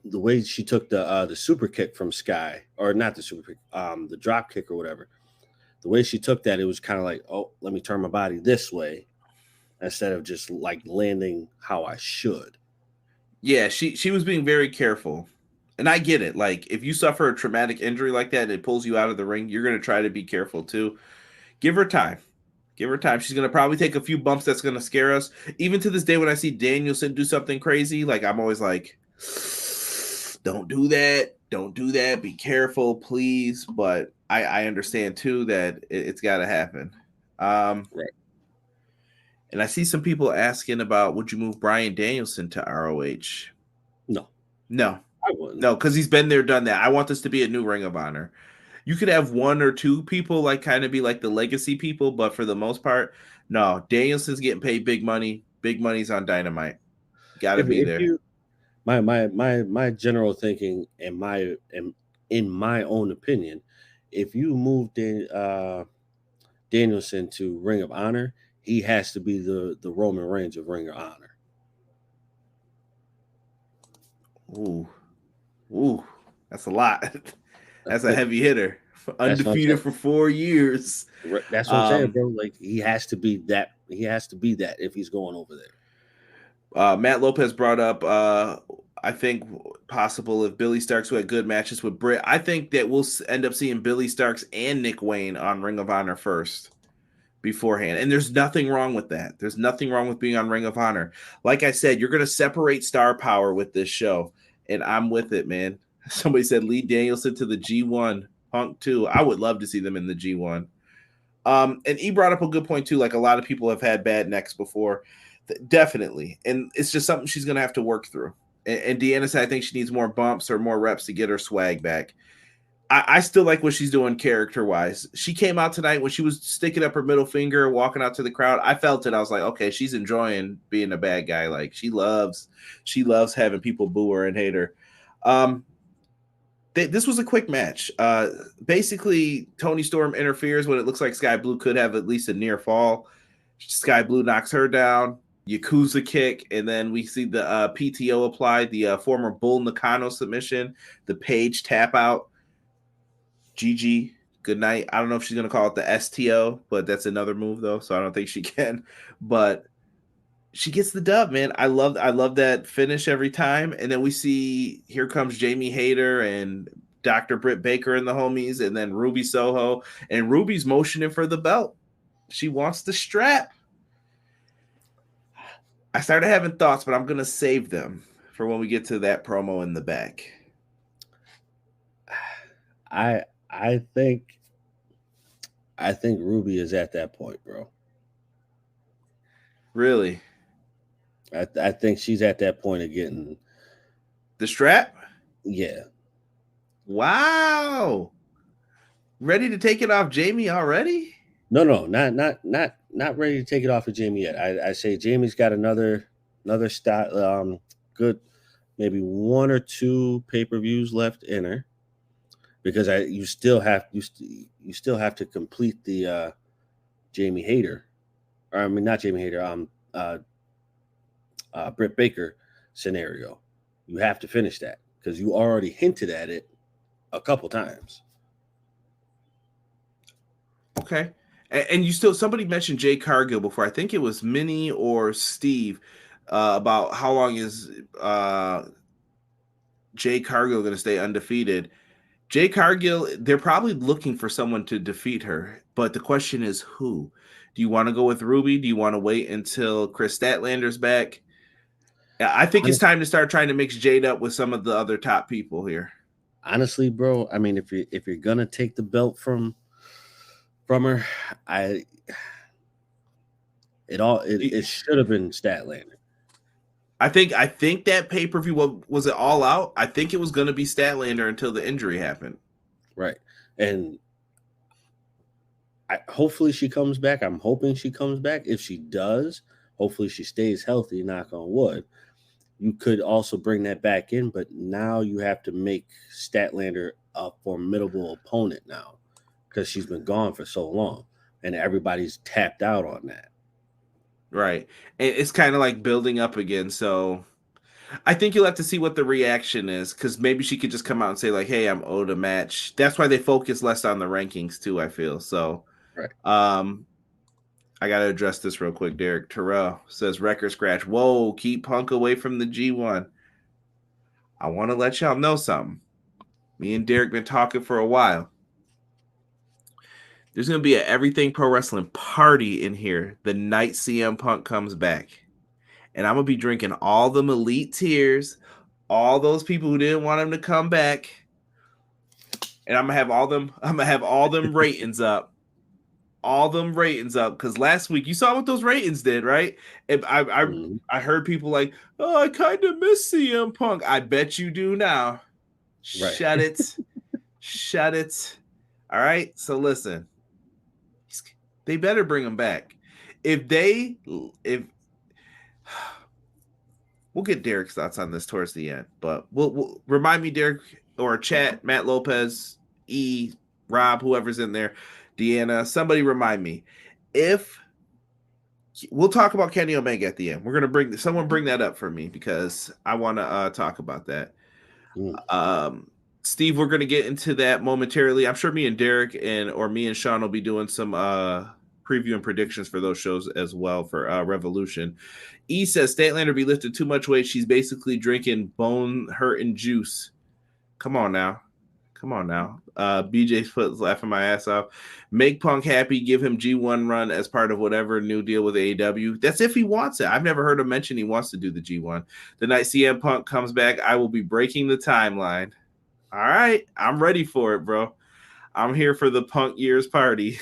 S4: the way she took the super kick from Skye, or not the super kick, the drop kick or whatever, the way she took that, it was kind of like, oh, let me turn my body this way instead of just like landing how I should.
S3: Yeah, she was being very careful. And I get it. Like, if you suffer a traumatic injury like that and it pulls you out of the ring, you're going to try to be careful too. Give her time. She's going to probably take a few bumps that's going to scare us. Even to this day, when I see Danielson do something crazy, like I'm always like, don't do that. Don't do that. Be careful, please. But I understand too that it's got to happen.
S4: Right.
S3: And I see some people asking about, would you move Bryan Danielson to ROH? No.
S4: I wouldn't.
S3: No, because he's been there, done that. I want this to be a new Ring of Honor. You could have one or two people like kind of be like the legacy people, but for the most part, no. Danielson's getting paid big money. Big money's on Dynamite. Got to be there.
S4: My general thinking and in my own opinion, if you move Danielson to Ring of Honor, he has to be the Roman Reigns of Ring of Honor.
S3: Ooh, that's a lot. That's a heavy hitter. Undefeated for 4 years.
S4: That's what I'm saying, bro. Like, he has to be that. He has to be that if he's going over there.
S3: Matt Lopez brought up, I think, possible if Billy Starks who had good matches with Britt. I think that we'll end up seeing Billy Starks and Nick Wayne on Ring of Honor first beforehand. And there's nothing wrong with that. There's nothing wrong with being on Ring of Honor. Like I said, you're going to separate star power with this show. And I'm with it, man. Somebody said lead Danielson to the G1, Punk 2. I would love to see them in the G1. And he brought up a good point too. Like, a lot of people have had bad necks before. Definitely. And it's just something she's going to have to work through. And Deanna said, I think she needs more bumps or more reps to get her swag back. I still like what she's doing character-wise. She came out tonight when she was sticking up her middle finger, walking out to the crowd. I felt it. I was like, okay, she's enjoying being a bad guy. Like, she loves having people boo her and hate her. This was a quick match. Basically, Toni Storm interferes when it looks like Skye Blue could have at least a near fall. Skye Blue knocks her down. Yakuza kick, and then we see the PTO applied, the former Bull Nakano submission, the Page tap out. GG, good night. I don't know if she's gonna call it the STO, but that's another move though, so I don't think she can. But she gets the dub, man. I love that finish every time. And then we see here comes Jamie Hayter and Dr. Britt Baker and the homies, and then Ruby Soho, and Ruby's motioning for the belt. She wants the strap. I started having thoughts, but I'm going to save them for when we get to that promo in the back.
S4: I think Ruby is at that point, bro.
S3: Really?
S4: I think she's at that point of getting
S3: the strap?
S4: Yeah.
S3: Wow. Ready to take it off Jamie already?
S4: No, not ready to take it off of Jamie yet. I say Jamie's got another style, good, maybe 1 or 2 pay-per-views left in her, because you still have to complete the Jamie Hayter, or I mean not Jamie Hayter, Britt Baker scenario. You have to finish that because you already hinted at it a couple times.
S3: Okay. And you still, somebody mentioned Jay Cargill before. I think it was Minnie or Steve about how long is Jay Cargill going to stay undefeated. Jay Cargill, they're probably looking for someone to defeat her. But the question is who? Do you want to go with Ruby? Do you want to wait until Chris Statlander's back? I think it's time to start trying to mix Jade up with some of the other top people here.
S4: Honestly, bro, I mean, if you're going to take the belt from her, it should have been Statlander.
S3: I think that pay-per-view, was it All Out? I think it was going to be Statlander until the injury happened.
S4: Right. And hopefully she comes back. I'm hoping she comes back. If she does, hopefully she stays healthy, knock on wood. You could also bring that back in, but now you have to make Statlander a formidable opponent now, because she's been gone for so long and everybody's tapped out on that.
S3: Right. And it's kind of like building up again. So I think you'll have to see what the reaction is, because maybe she could just come out and say like, hey, I'm owed a match. That's why they focus less on the rankings too, I feel. So
S4: right.
S3: I got to address this real quick. Derek Terrell says record scratch. Whoa, keep Punk away from the G1. I want to let y'all know something. Me and Derek been talking for a while. There's going to be an Everything Pro Wrestling party in here the night CM Punk comes back. And I'm going to be drinking all them elite tears, all those people who didn't want him to come back. And I'm going to have all them ratings up. All them ratings up, because last week you saw what those ratings did, right? And I heard people like, oh, I kind of miss CM Punk. I bet you do now. Right. Shut it. Shut it. All right. So listen, they better bring him back. If we'll get Derek's thoughts on this towards the end, but we'll remind me, Derek, or chat, Matt Lopez, Rob, whoever's in there. Deanna, somebody remind me. If we'll talk about Kenny Omega at the end, we're gonna bring that up for me, because I want to talk about that. Steve, we're gonna get into that momentarily. I'm sure me and Derek or me and Sean will be doing some preview and predictions for those shows as well for Revolution. E says Statlander be lifted too much weight. She's basically drinking bone hurting juice. Come on now. BJ's foot's laughing my ass off. Make Punk happy. Give him G1 run as part of whatever new deal with AEW. That's if he wants it. I've never heard him mention he wants to do the G1. The night CM Punk comes back, I will be breaking the timeline. All right. I'm ready for it, bro. I'm here for the Punk years party.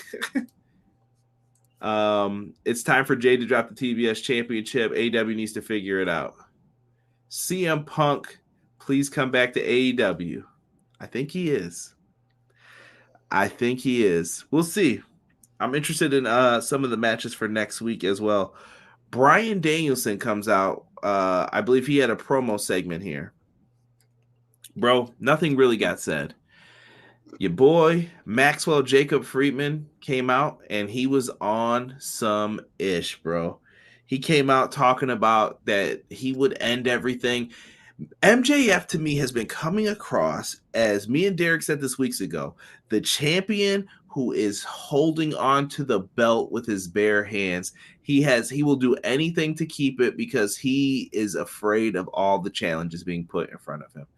S3: It's time for Jay to drop the TBS championship. AEW needs to figure it out. CM Punk, please come back to AEW. I think he is. We'll see. I'm interested in some of the matches for next week as well. Bryan Danielson comes out. I believe he had a promo segment here. Bro, nothing really got said. Your boy, Maxwell Jacob Friedman, came out, and he was on some ish, bro. He came out talking about that he would end everything. MJF to me has been coming across, as me and Derek said this weeks ago, the champion who is holding on to the belt with his bare hands. He will do anything to keep it because he is afraid of all the challenges being put in front of him.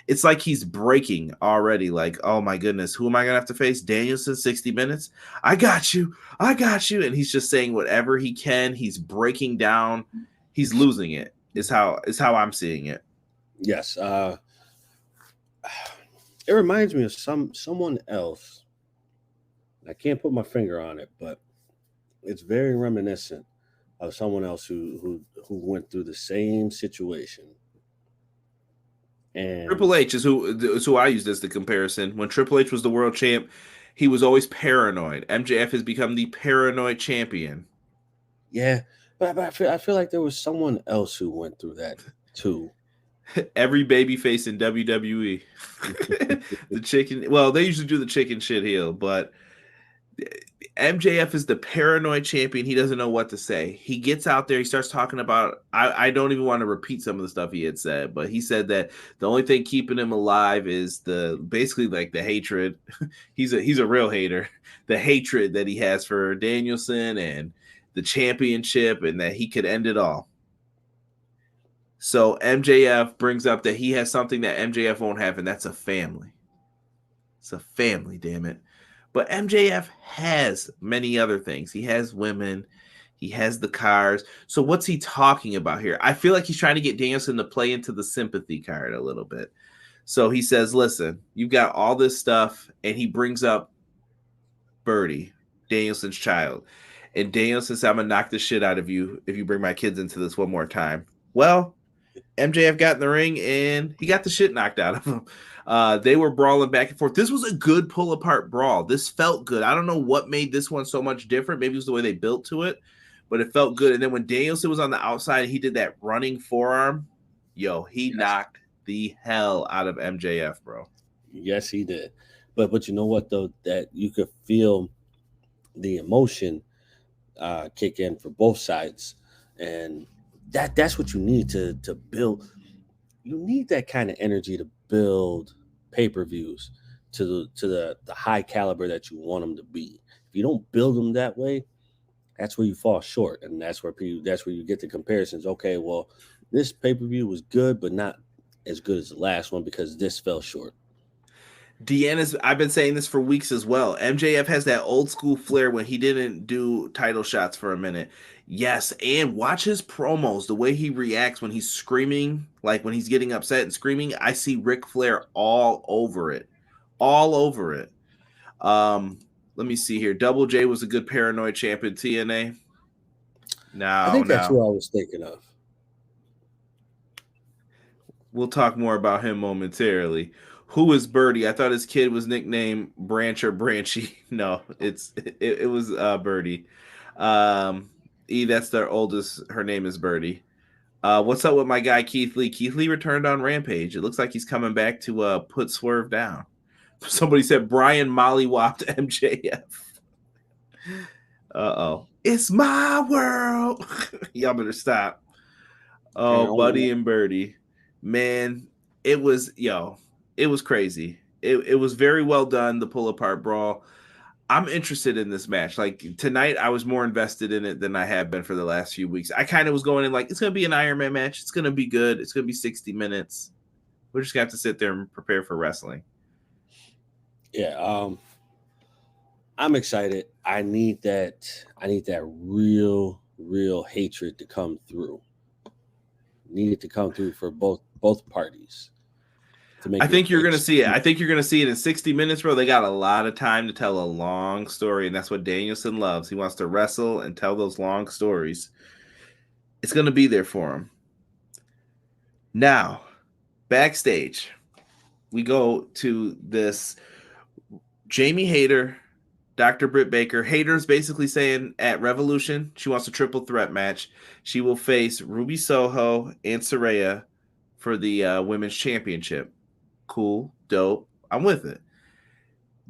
S3: It's like he's breaking already. Like, oh my goodness, who am I gonna have to face? Danielson, 60 minutes. I got you. And he's just saying whatever he can. He's breaking down. He's losing it. Is how I'm seeing it.
S4: Yes. It reminds me of someone else. I can't put my finger on it, but it's very reminiscent of someone else who went through the same situation. And
S3: Triple H is who I used as the comparison. When Triple H was the world champ, he was always paranoid. MJF has become the paranoid champion.
S4: Yeah, but I feel like there was someone else who went through that too.
S3: Every babyface in WWE. The chicken. Well, they usually do the chicken shit heel, but MJF is the paranoid champion. He doesn't know what to say. He gets out there. He starts talking about, I don't even want to repeat some of the stuff he had said, but he said that the only thing keeping him alive is basically like the hatred. He's a real hater. The hatred that he has for Danielson and the championship, and that he could end it all. So MJF brings up that he has something that MJF won't have, and that's a family. It's a family, damn it. But MJF has many other things. He has women. He has the cars. So what's he talking about here? I feel like he's trying to get Danielson to play into the sympathy card a little bit. So he says, listen, you've got all this stuff. And he brings up Birdie, Danielson's child. And Danielson says, I'm going to knock the shit out of you if you bring my kids into this one more time. Well, MJF got in the ring and he got the shit knocked out of him. They were brawling back and forth. This was a good pull-apart brawl. This felt good. I don't know what made this one so much different. Maybe it was the way they built to it, but it felt good. And then when Danielson was on the outside, he did that running forearm. He knocked the hell out of MJF, bro.
S4: Yes, he did. But you know what, though? That you could feel the emotion kick in for both sides. And that's what you need to build. You need that kind of energy to build pay-per-views to the high caliber that you want them to be. If you don't build them that way, that's where you fall short, and that's where you get the comparisons. Okay, well, this pay-per-view was good, but not as good as the last one because this fell short.
S3: I've been saying this for weeks as well. MJF has that old school flair when he didn't do title shots for a minute. Yes, and watch his promos, the way he reacts when he's screaming, like when he's getting upset and screaming. I see Ric Flair all over it. All over it. Let me see here. Double J was a good paranoid champ in TNA.
S4: I think that's who I was thinking of.
S3: We'll talk more about him momentarily. Who is Birdie? I thought his kid was nicknamed Branch or Branchy. No, it was Birdie. That's their oldest. Her name is Birdie. What's up with my guy Keith Lee? Keith Lee returned on Rampage. It looks like he's coming back to put Swerve down. Somebody said Bryan mollywopped MJF. Uh-oh. It's my world. Y'all better stop. Oh, Buddy and Birdie. Man, it was crazy. It was very well done, the pull-apart brawl. I'm interested in this match. Like tonight, I was more invested in it than I have been for the last few weeks. I kind of was going in like, it's going to be an Iron Man match. It's going to be good. It's going to be 60 minutes. We're just going to have to sit there and prepare for wrestling.
S4: Yeah, I'm excited. I need that real hatred to come through. Need it to come through for both parties.
S3: I think you're going to see it. I think you're going to see it in 60 minutes, bro. They got a lot of time to tell a long story, and that's what Danielson loves. He wants to wrestle and tell those long stories. It's going to be there for him. Now, backstage, we go to this Jamie Hayter, Dr. Britt Baker. Hayter's basically saying at Revolution, she wants a triple threat match. She will face Ruby Soho and Saraya for the women's championship. Cool, dope. I'm with it.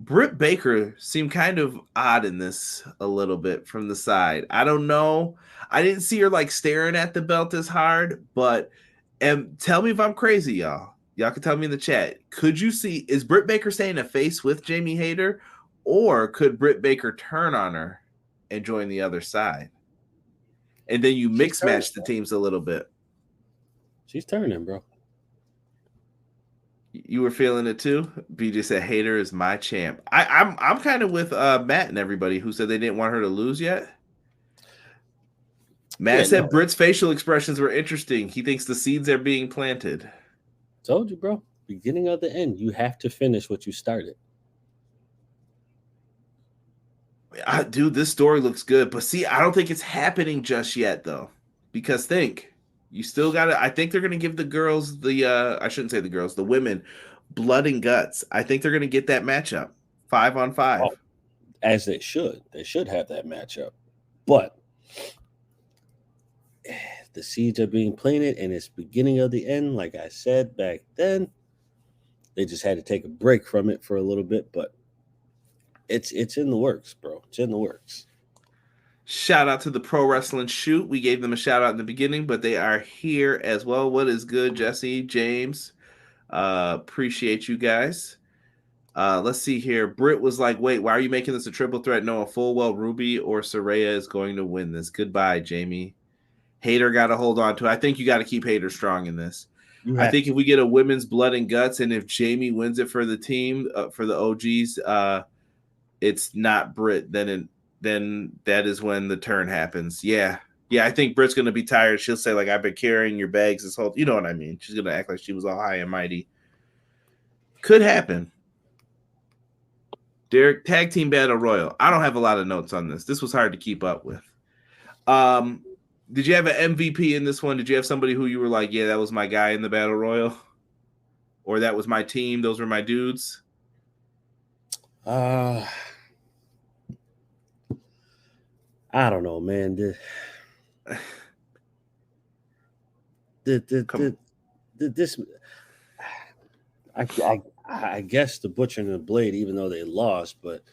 S3: Britt Baker seemed kind of odd in this a little bit from the side. I don't know. I didn't see her like staring at the belt as hard, but and tell me if I'm crazy, y'all. Y'all can tell me in the chat. Could you see, is Britt Baker staying a face with Jamie Hayter, or could Britt Baker turn on her and join the other side? And then you mix match the teams a little bit.
S4: She's turning, bro.
S3: You were feeling it too? BJ said Hayter is my champ. I'm kind of with Matt and everybody who said they didn't want her to lose yet. Matt said Britt's facial expressions were interesting. He thinks the seeds are being planted.
S4: Told you, bro. Beginning of the end. You have to finish what you started.
S3: Dude, this story looks good. But see, I don't think it's happening just yet, though. Because you still got to, I think they're going to give the girls I shouldn't say the girls, the women, blood and guts. I think they're going to get that matchup 5-on-5.
S4: Oh, as they should. They should have that matchup. But the seeds are being planted and it's beginning of the end. Like I said back then, they just had to take a break from it for a little bit. But it's in the works, bro. It's in the works.
S3: Shout out to the Pro Wrestling Shoot. We gave them a shout out in the beginning, but they are here as well. What is good, Jesse, James? Appreciate you guys. Let's see here. Britt was like, wait, why are you making this a triple threat knowing full well Ruby or Saraya is going to win this? Goodbye, Jamie. Hayter got to hold on to it. I think you got to keep Hayter strong in this. I think if we get a women's blood and guts and if Jamie wins it for the team, for the OGs, it's not Britt, then that is when the turn happens. Yeah, I think Britt's going to be tired. She'll say, like, I've been carrying your bags this whole... You know what I mean? She's going to act like she was all high and mighty. Could happen. Derek, Tag Team Battle Royal. I don't have a lot of notes on this. This was hard to keep up with. Did you have an MVP in this one? Did you have somebody who you were like, yeah, that was my guy in the Battle Royal? Or that was my team? Those were my dudes?
S4: I don't know, man. I guess the Butcher and the Blade, even though they lost, but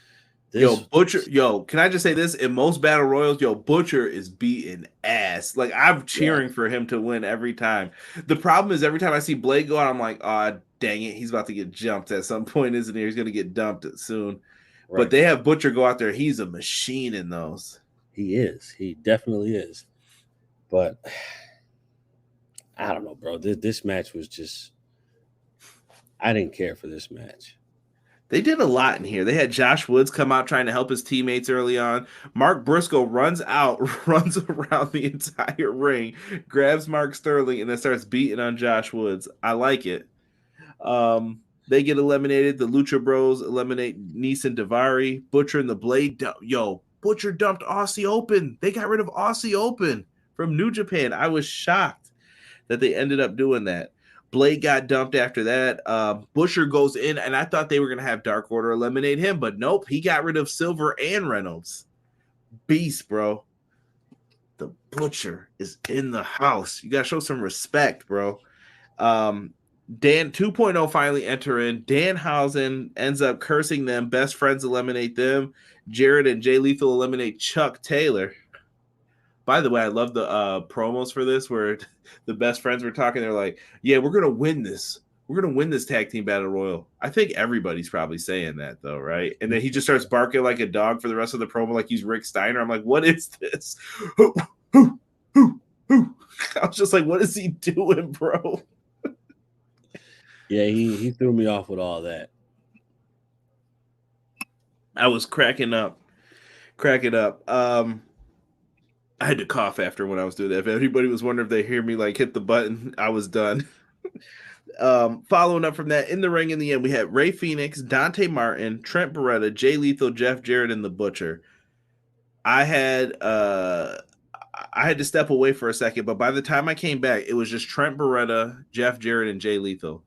S3: Butcher, can I just say this? In most battle royals, Butcher is beating ass. Like, I'm cheering for him to win every time. The problem is every time I see Blade go out, I'm like, oh, dang it, he's about to get jumped at some point, isn't he? He's going to get dumped soon. Right. But they have Butcher go out there. He's a machine in those.
S4: He is. He definitely is. But I don't know, bro. This match was just... I didn't care for this match.
S3: They did a lot in here. They had Josh Woods come out trying to help his teammates early on. Mark Briscoe runs around the entire ring, grabs Mark Sterling, and then starts beating on Josh Woods. I like it. They get eliminated. The Lucha Bros eliminate Neeson Davari. Butcher and the Blade. Butcher dumped Aussie Open. They got rid of Aussie Open from New Japan. I was shocked that they ended up doing that. Blade got dumped after that. Butcher goes in, and I thought they were going to have Dark Order eliminate him, but nope. He got rid of Silver and Reynolds. Beast, bro. The Butcher is in the house. You got to show some respect, bro. Dan 2.0 finally enter in. Danhausen ends up cursing them. Best Friends eliminate them. Jared and Jay Lethal eliminate Chuck Taylor. By the way, I love the promos for this where the Best Friends were talking. They're like, yeah, we're going to win this. We're going to win this tag team battle royal. I think everybody's probably saying that, though, right? And then he just starts barking like a dog for the rest of the promo like he's Rick Steiner. I'm like, what is this? I was just like, what is he doing, bro?
S4: Yeah, he threw me off with all that.
S3: I was cracking up. I had to cough after when I was doing that. If anybody was wondering if they hear me like hit the button, I was done. Following up from that, in the ring in the end, we had Ray Phoenix, Dante Martin, Trent Beretta, Jay Lethal, Jeff Jarrett, and the Butcher. I had to step away for a second, but by the time I came back, it was just Trent Beretta, Jeff Jarrett, and Jay Lethal.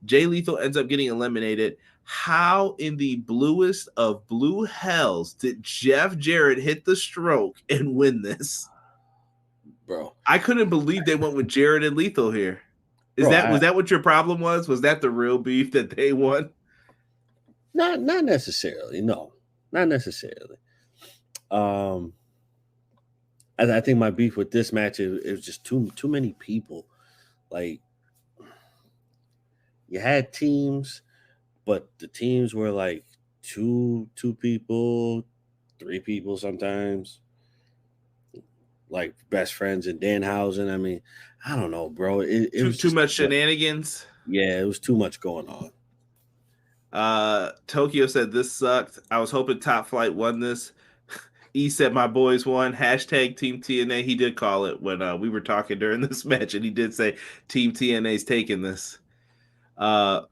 S3: Jay Lethal ends up getting eliminated. How in the bluest of blue hells did Jeff Jarrett hit the stroke and win this?
S4: Bro,
S3: I couldn't believe they went with Jarrett and Lethal here. Was that what your problem was? Was that the real beef that they won?
S4: Not necessarily. No, not necessarily. I think my beef with this match is just too many people. Like, you had teams, but the teams were like two people, 3 people sometimes. Like Best Friends and Danhausen. I mean, I don't know, bro. It was
S3: too
S4: just
S3: much shenanigans.
S4: Yeah, it was too much going on.
S3: Tokyo said this sucked. I was hoping Top Flight won this. E said my boys won. Hashtag Team TNA. He did call it when we were talking during this match, and he did say Team TNA's taking this.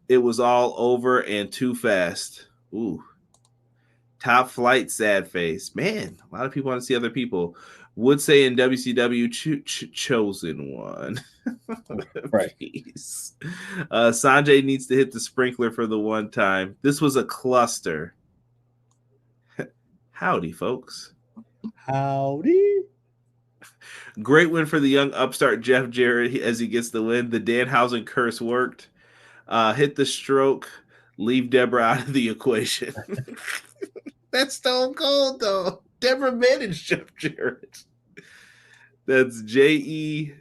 S3: It was all over and too fast. Ooh. Top Flight, sad face. Man, a lot of people want to see other people. Would say in WCW, chosen one.
S4: Right.
S3: Sanjay needs to hit the sprinkler for the one time. This was a cluster. Howdy, folks.
S4: Howdy.
S3: Great win for the young upstart Jeff Jarrett as he gets the win. The Danhausen curse worked. Hit the stroke. Leave Deborah out of the equation. That's Stone Cold, though. Deborah managed Jeff Jarrett. That's JERRETT.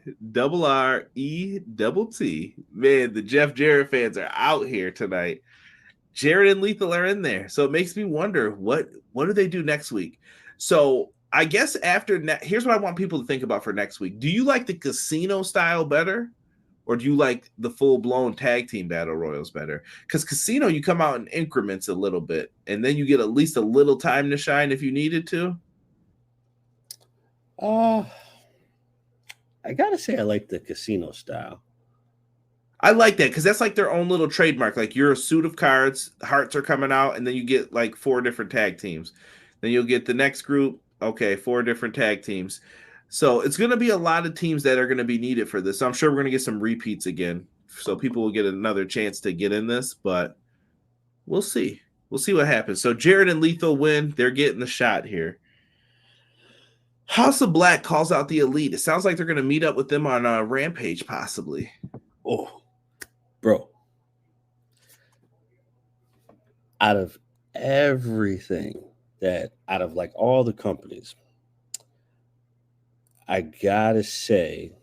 S3: Man, the Jeff Jarrett fans are out here tonight. Jarrett and Lethal are in there. So it makes me wonder, what do they do next week? So I guess here's what I want people to think about for next week. Do you like the casino style better? Or do you like the full-blown tag team battle royals better? Because casino, you come out in increments a little bit, and then you get at least a little time to shine if you needed to.
S4: I gotta say I like the casino style.
S3: I like that because that's like their own little trademark. Like, you're a suit of cards, hearts are coming out, and then you get like 4 different tag teams. Then you'll get the next group, 4 different tag teams. So it's going to be a lot of teams that are going to be needed for this. So I'm sure we're going to get some repeats again. So people will get another chance to get in this, but we'll see. We'll see what happens. So Jarrett and Lethal win. They're getting the shot here. House of Black calls out the Elite. It sounds like they're going to meet up with them on Rampage, possibly.
S4: Oh, bro. Out of everything out of like all the companies, I gotta say,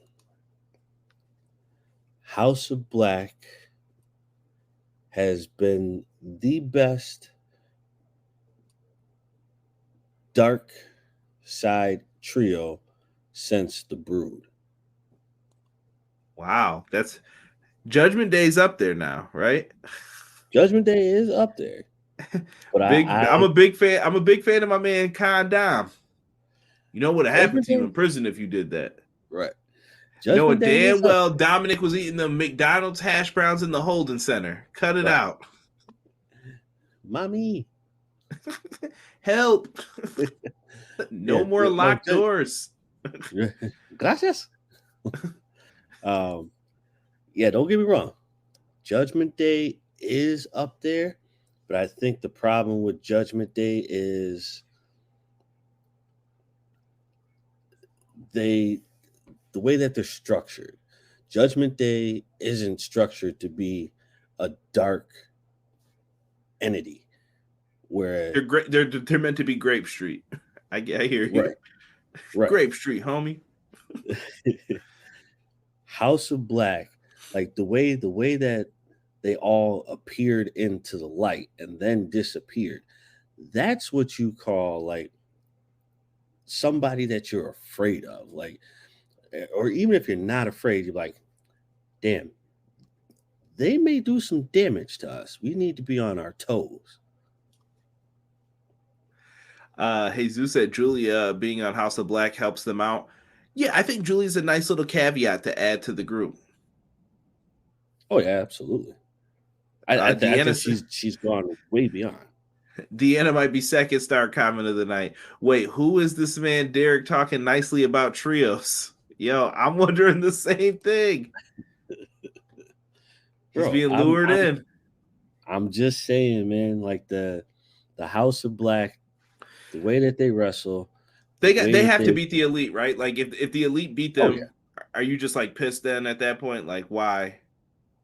S4: House of Black has been the best dark side trio since the Brood.
S3: Wow, that's Judgment Day's up there now, right?
S4: Judgment Day is up there. But
S3: I'm a big fan. I'm a big fan of my man Con Dom. You know what would happen to you in prison if you did that,
S4: right?
S3: You know what damn well Dominic was eating the McDonald's hash browns in the holding center. Cut it out,
S4: mommy.
S3: Help! No more locked doors.
S4: Gracias. Yeah, don't get me wrong. Judgment Day is up there, but I think the problem with Judgment Day is the way that they're structured. Judgment Day isn't structured to be a dark entity where
S3: they're meant to be Grape Street. I hear you.
S4: Right.
S3: Grape Street, homie.
S4: House of Black, like the way that they all appeared into the light and then disappeared. That's what you call like somebody that you're afraid of. Like, or even if you're not afraid, you're like, damn, they may do some damage to us. We need to be on our toes.
S3: Jesus said Julia being on House of Black helps them out. Yeah, I think Julia's a nice little caveat to add to the group.
S4: Oh yeah, absolutely. I think she's gone way beyond.
S3: Deanna might be second star comment of the night. Wait, who is this man Derek talking nicely about trios? Yo, I'm wondering the same thing. He's being lured in.
S4: I'm just saying, man, like the House of Black, the way that they wrestle.
S3: They have to beat the Elite, right? Like if the Elite beat them, are you just like pissed then at that point? Like why?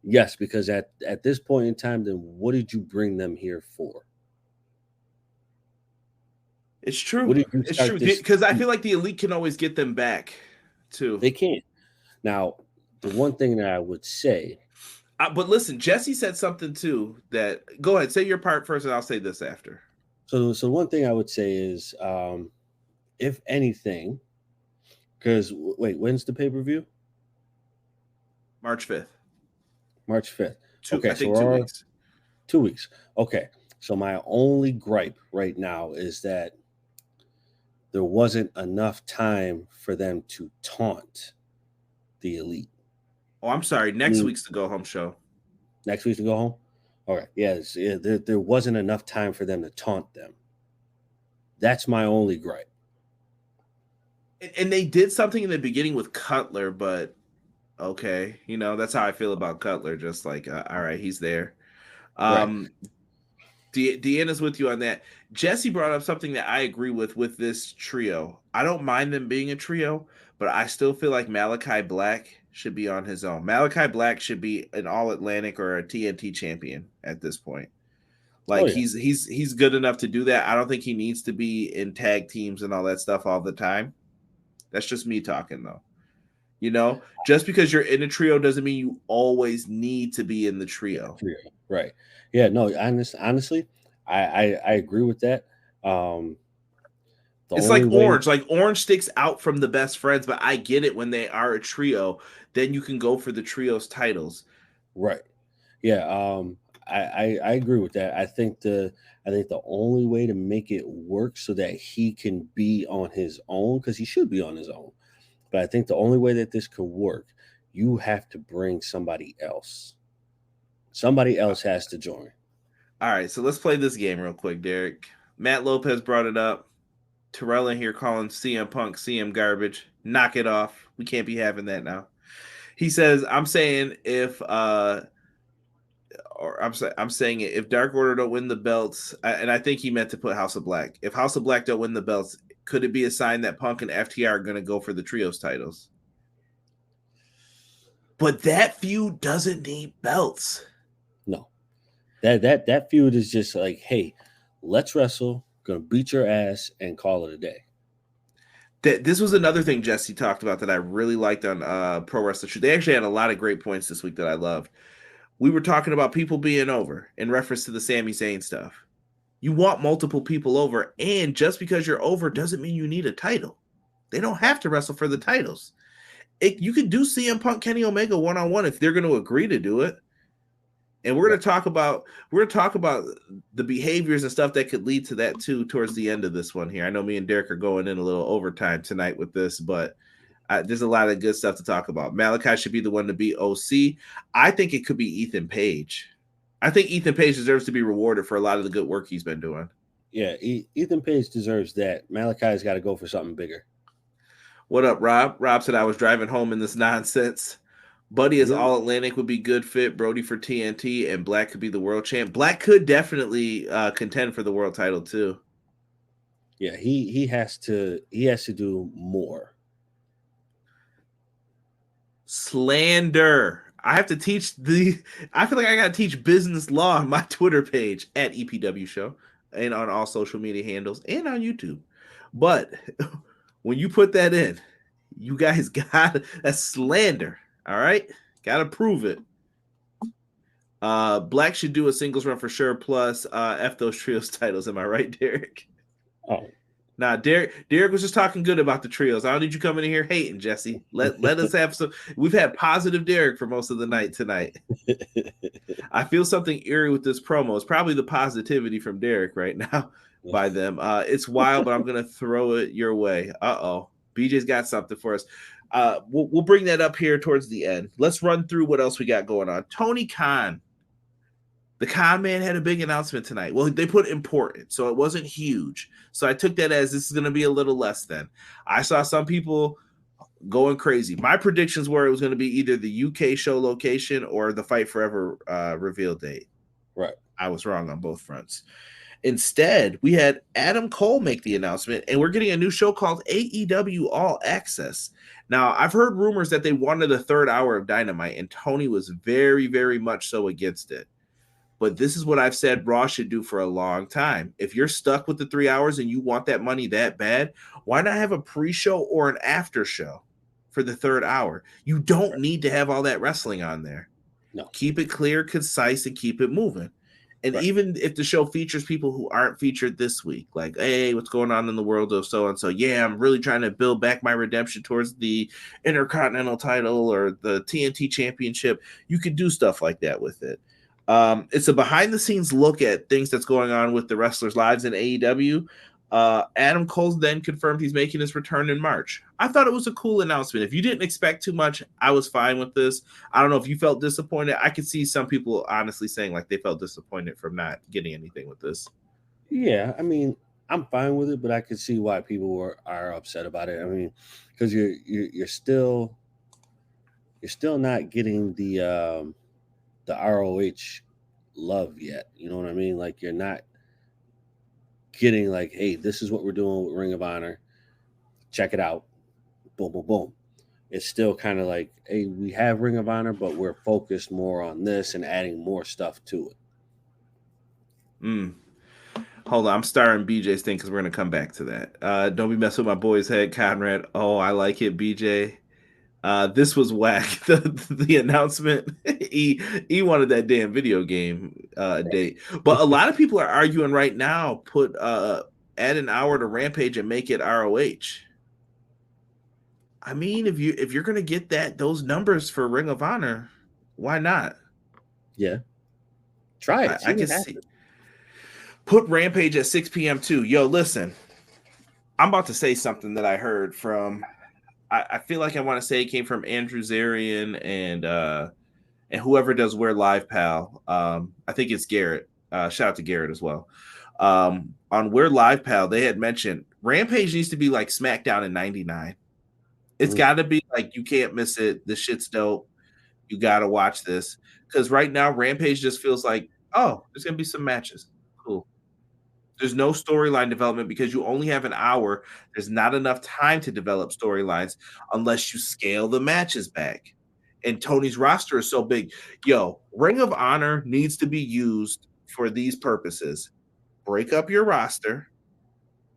S4: Yes, because at this point in time, then what did you bring them here for?
S3: It's true.
S4: What did you
S3: It's
S4: start
S3: true
S4: this?
S3: because I feel like the Elite can always get them back too.
S4: They can't. Now, the one thing that I would say,
S3: But listen, Jesse said something too that. Go ahead, say your part first, and I'll say this after.
S4: so one thing I would say is, if anything, because wait, when's the pay-per-view?
S3: March 5th.
S4: March 5th.
S3: I think 2 weeks.
S4: 2 weeks. Okay. So my only gripe right now is that there wasn't enough time for them to taunt the Elite.
S3: Oh, I'm sorry. Next week's the go home show.
S4: Next week's to go home? All right. Yes. Yeah, there wasn't enough time for them to taunt them. That's my only gripe.
S3: And they did something in the beginning with Cutler, but okay. You know, that's how I feel about Cutler. Just like, all right, he's there.
S4: Right.
S3: Deanna's with you on that. Jesse brought up something that I agree with this trio. I don't mind them being a trio, but I still feel like Malachi Black should be on his own. Malachi Black should be an All-Atlantic or a TNT champion at this point. Like he's good enough to do that. I don't think he needs to be in tag teams and all that stuff all the time. That's just me talking though. You know, just because you're in a trio doesn't mean you always need to be in the trio.
S4: Right. Yeah, no, honestly, I agree with that.
S3: It's like Orange. Like Orange sticks out from the best friends, but I get it when they are a trio. Then you can go for the trios titles.
S4: Right. Yeah. I agree with that. I think the only way to make it work so that he can be on his own, because he should be on his own. But I think the only way that this could work, you have to bring somebody else. Somebody else has to join.
S3: All right, so let's play this game real quick, Derek. Matt Lopez brought it up. Terrell in here calling CM Punk CM garbage. Knock it off. We can't be having that now. He says, I'm saying if I'm saying it, if Dark Order don't win the belts, and I think he meant to put House of Black. If House of Black don't win the belts, could it be a sign that Punk and FTR are going to go for the trios titles? But that feud doesn't need belts.
S4: No. That feud is just like, hey, let's wrestle, gonna beat your ass and call it a day.
S3: This was another thing Jesse talked about that I really liked on Pro Wrestling. They actually had a lot of great points this week that I loved. We were talking about people being over in reference to the Sami Zayn stuff. You want multiple people over, and just because you're over doesn't mean you need a title. They don't have to wrestle for the titles. You could do CM Punk, Kenny Omega one-on-one if they're going to agree to do it. And we're going to talk about the behaviors and stuff that could lead to that too towards the end of this one here. I know me and Derek are going in a little overtime tonight with this, but there's a lot of good stuff to talk about. Malachi should be the one to beat OC. I think it could be Ethan Page. I think Ethan Page deserves to be rewarded for a lot of the good work he's been doing.
S4: Yeah, Ethan Page deserves that. Malachi's got to go for something bigger.
S3: What up, Rob? Rob said I was driving home in this nonsense. Buddy as All Atlantic would be good fit. Brody for TNT, and Black could be the world champ. Black could definitely contend for the world title too.
S4: Yeah, he has to do more.
S3: Slander. I have to teach I feel like I gotta teach business law on my Twitter page at EPW Show and on all social media handles and on YouTube. But when you put that in, you guys got that's slander. All right, gotta prove it. Black should do a singles run for sure. Plus, F those trios titles. Am I right, Derek?
S4: Oh,
S3: nah, Derek was just talking good about the trios. I don't need you coming in here hating, Jesse. Let us have some. We've had positive Derek for most of the night tonight. I feel something eerie with this promo. It's probably the positivity from Derek right now by them. It's wild, but I'm gonna throw it your way. BJ's got something for us. We'll bring that up here towards the end. Let's run through what else we got going on. Tony Khan. The Con Man had a big announcement tonight. Well, they put important, so it wasn't huge. So I took that as this is going to be a little less than. I saw some people going crazy. My predictions were it was going to be either the UK show location or the Fight Forever reveal date.
S4: Right.
S3: I was wrong on both fronts. Instead, we had Adam Cole make the announcement, and we're getting a new show called AEW All Access. Now, I've heard rumors that they wanted a third hour of Dynamite, and Tony was very, very much so against it. But this is what I've said Raw should do for a long time. If you're stuck with the 3 hours and you want that money that bad, why not have a pre-show or an after show for the third hour? You don't need to have all that wrestling on there.
S4: No.
S3: Keep it clear, concise, and keep it moving. And
S4: Right.
S3: even if the show features people who aren't featured this week, like, hey, what's going on in the world of so-and-so? Yeah, I'm really trying to build back my redemption towards the Intercontinental title or the TNT Championship. You can do stuff like that with it. It's a behind-the-scenes look at things that's going on with the wrestlers' lives in AEW. Adam Cole then confirmed he's making his return in March. I thought it was a cool announcement. If you didn't expect too much, I was fine with this. I don't know if you felt disappointed. I could see some people honestly saying like they felt disappointed from not getting anything with this.
S4: Yeah, I mean, I'm fine with it, but I can see why people are upset about it. I mean, because you're still not getting the ROH love yet. You know what I mean? Like you're not getting like, hey, this is what we're doing with Ring of Honor. Check it out. Boom, boom, boom. It's still kind of like, hey, we have Ring of Honor, but we're focused more on this and adding more stuff to it.
S3: Hold on, I'm starring BJ's thing because we're going to come back to that. Don't be messing with my boy's head, Conrad. Oh, I like it, BJ. This was whack. The announcement. He wanted that damn video game date. But a lot of people are arguing right now, add an hour to Rampage and make it ROH. I mean, if you're gonna get those numbers for Ring of Honor, why not?
S4: Yeah. Try it.
S3: I can see. Put Rampage at 6 p.m. too. Yo, listen. I'm about to say something that I heard from I feel like I want to say it came from Andrew Zarian and whoever does We're Live Pal. I think it's Garrett. Shout out to Garrett as well. On We're Live Pal, they had mentioned Rampage needs to be like SmackDown in '99. It's got to be like, you can't miss it. This shit's dope. You got to watch this. Because right now, Rampage just feels like, oh, there's going to be some matches. Cool. There's no storyline development because you only have an hour. There's not enough time to develop storylines unless you scale the matches back. And Tony's roster is so big. Yo, Ring of Honor needs to be used for these purposes. Break up your roster,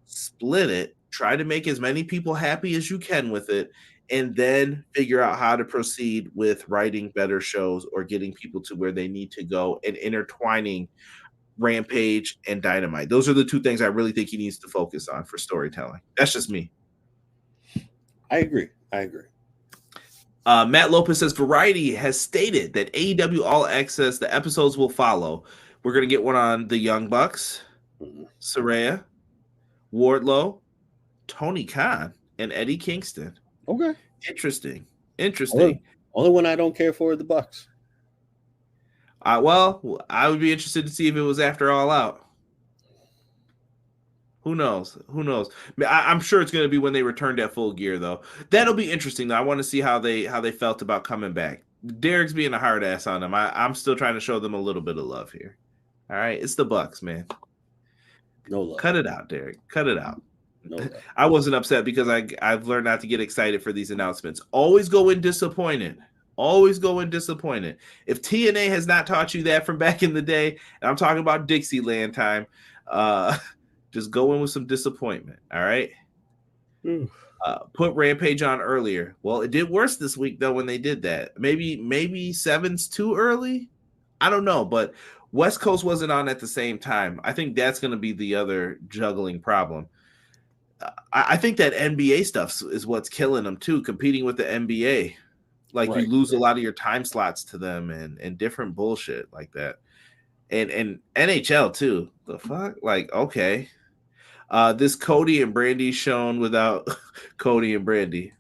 S3: split it, try to make as many people happy as you can with it, and then figure out how to proceed with writing better shows or getting people to where they need to go and intertwining Rampage and Dynamite. Those are the two things I really think he needs to focus on for storytelling. That's just me.
S4: I agree.
S3: Matt Lopez says Variety has stated that AEW All Access, the episodes will follow. We're going to get one on the Young Bucks, Saraya, Wardlow, Tony Khan, and Eddie Kingston.
S4: Okay.
S3: Interesting.
S4: Only one I don't care for are the Bucks.
S3: Well, I would be interested to see if it was after All Out. Who knows? I'm sure it's going to be when they return at Full Gear, though. That'll be interesting, though. I want to see how they felt about coming back. Derek's being a hard ass on them. I'm still trying to show them a little bit of love here. All right, it's the Bucks, man.
S4: No love.
S3: Cut it out, Derek. Cut it out.
S4: No love.
S3: I wasn't upset because I've learned not to get excited for these announcements. Always go in disappointed. If TNA has not taught you that from back in the day, and I'm talking about Dixieland time, just go in with some disappointment. All right. Put Rampage on earlier. Well, it did worse this week though when they did that. Maybe 7's too early. I don't know, but West Coast wasn't on at the same time. I think that's going to be the other juggling problem. I think that NBA stuff is what's killing them too, competing with the NBA. Like you lose a lot of your time slots to them and different bullshit like that. And NHL too. The fuck? Like, okay. This Cody and Brandy shown without Cody and Brandy.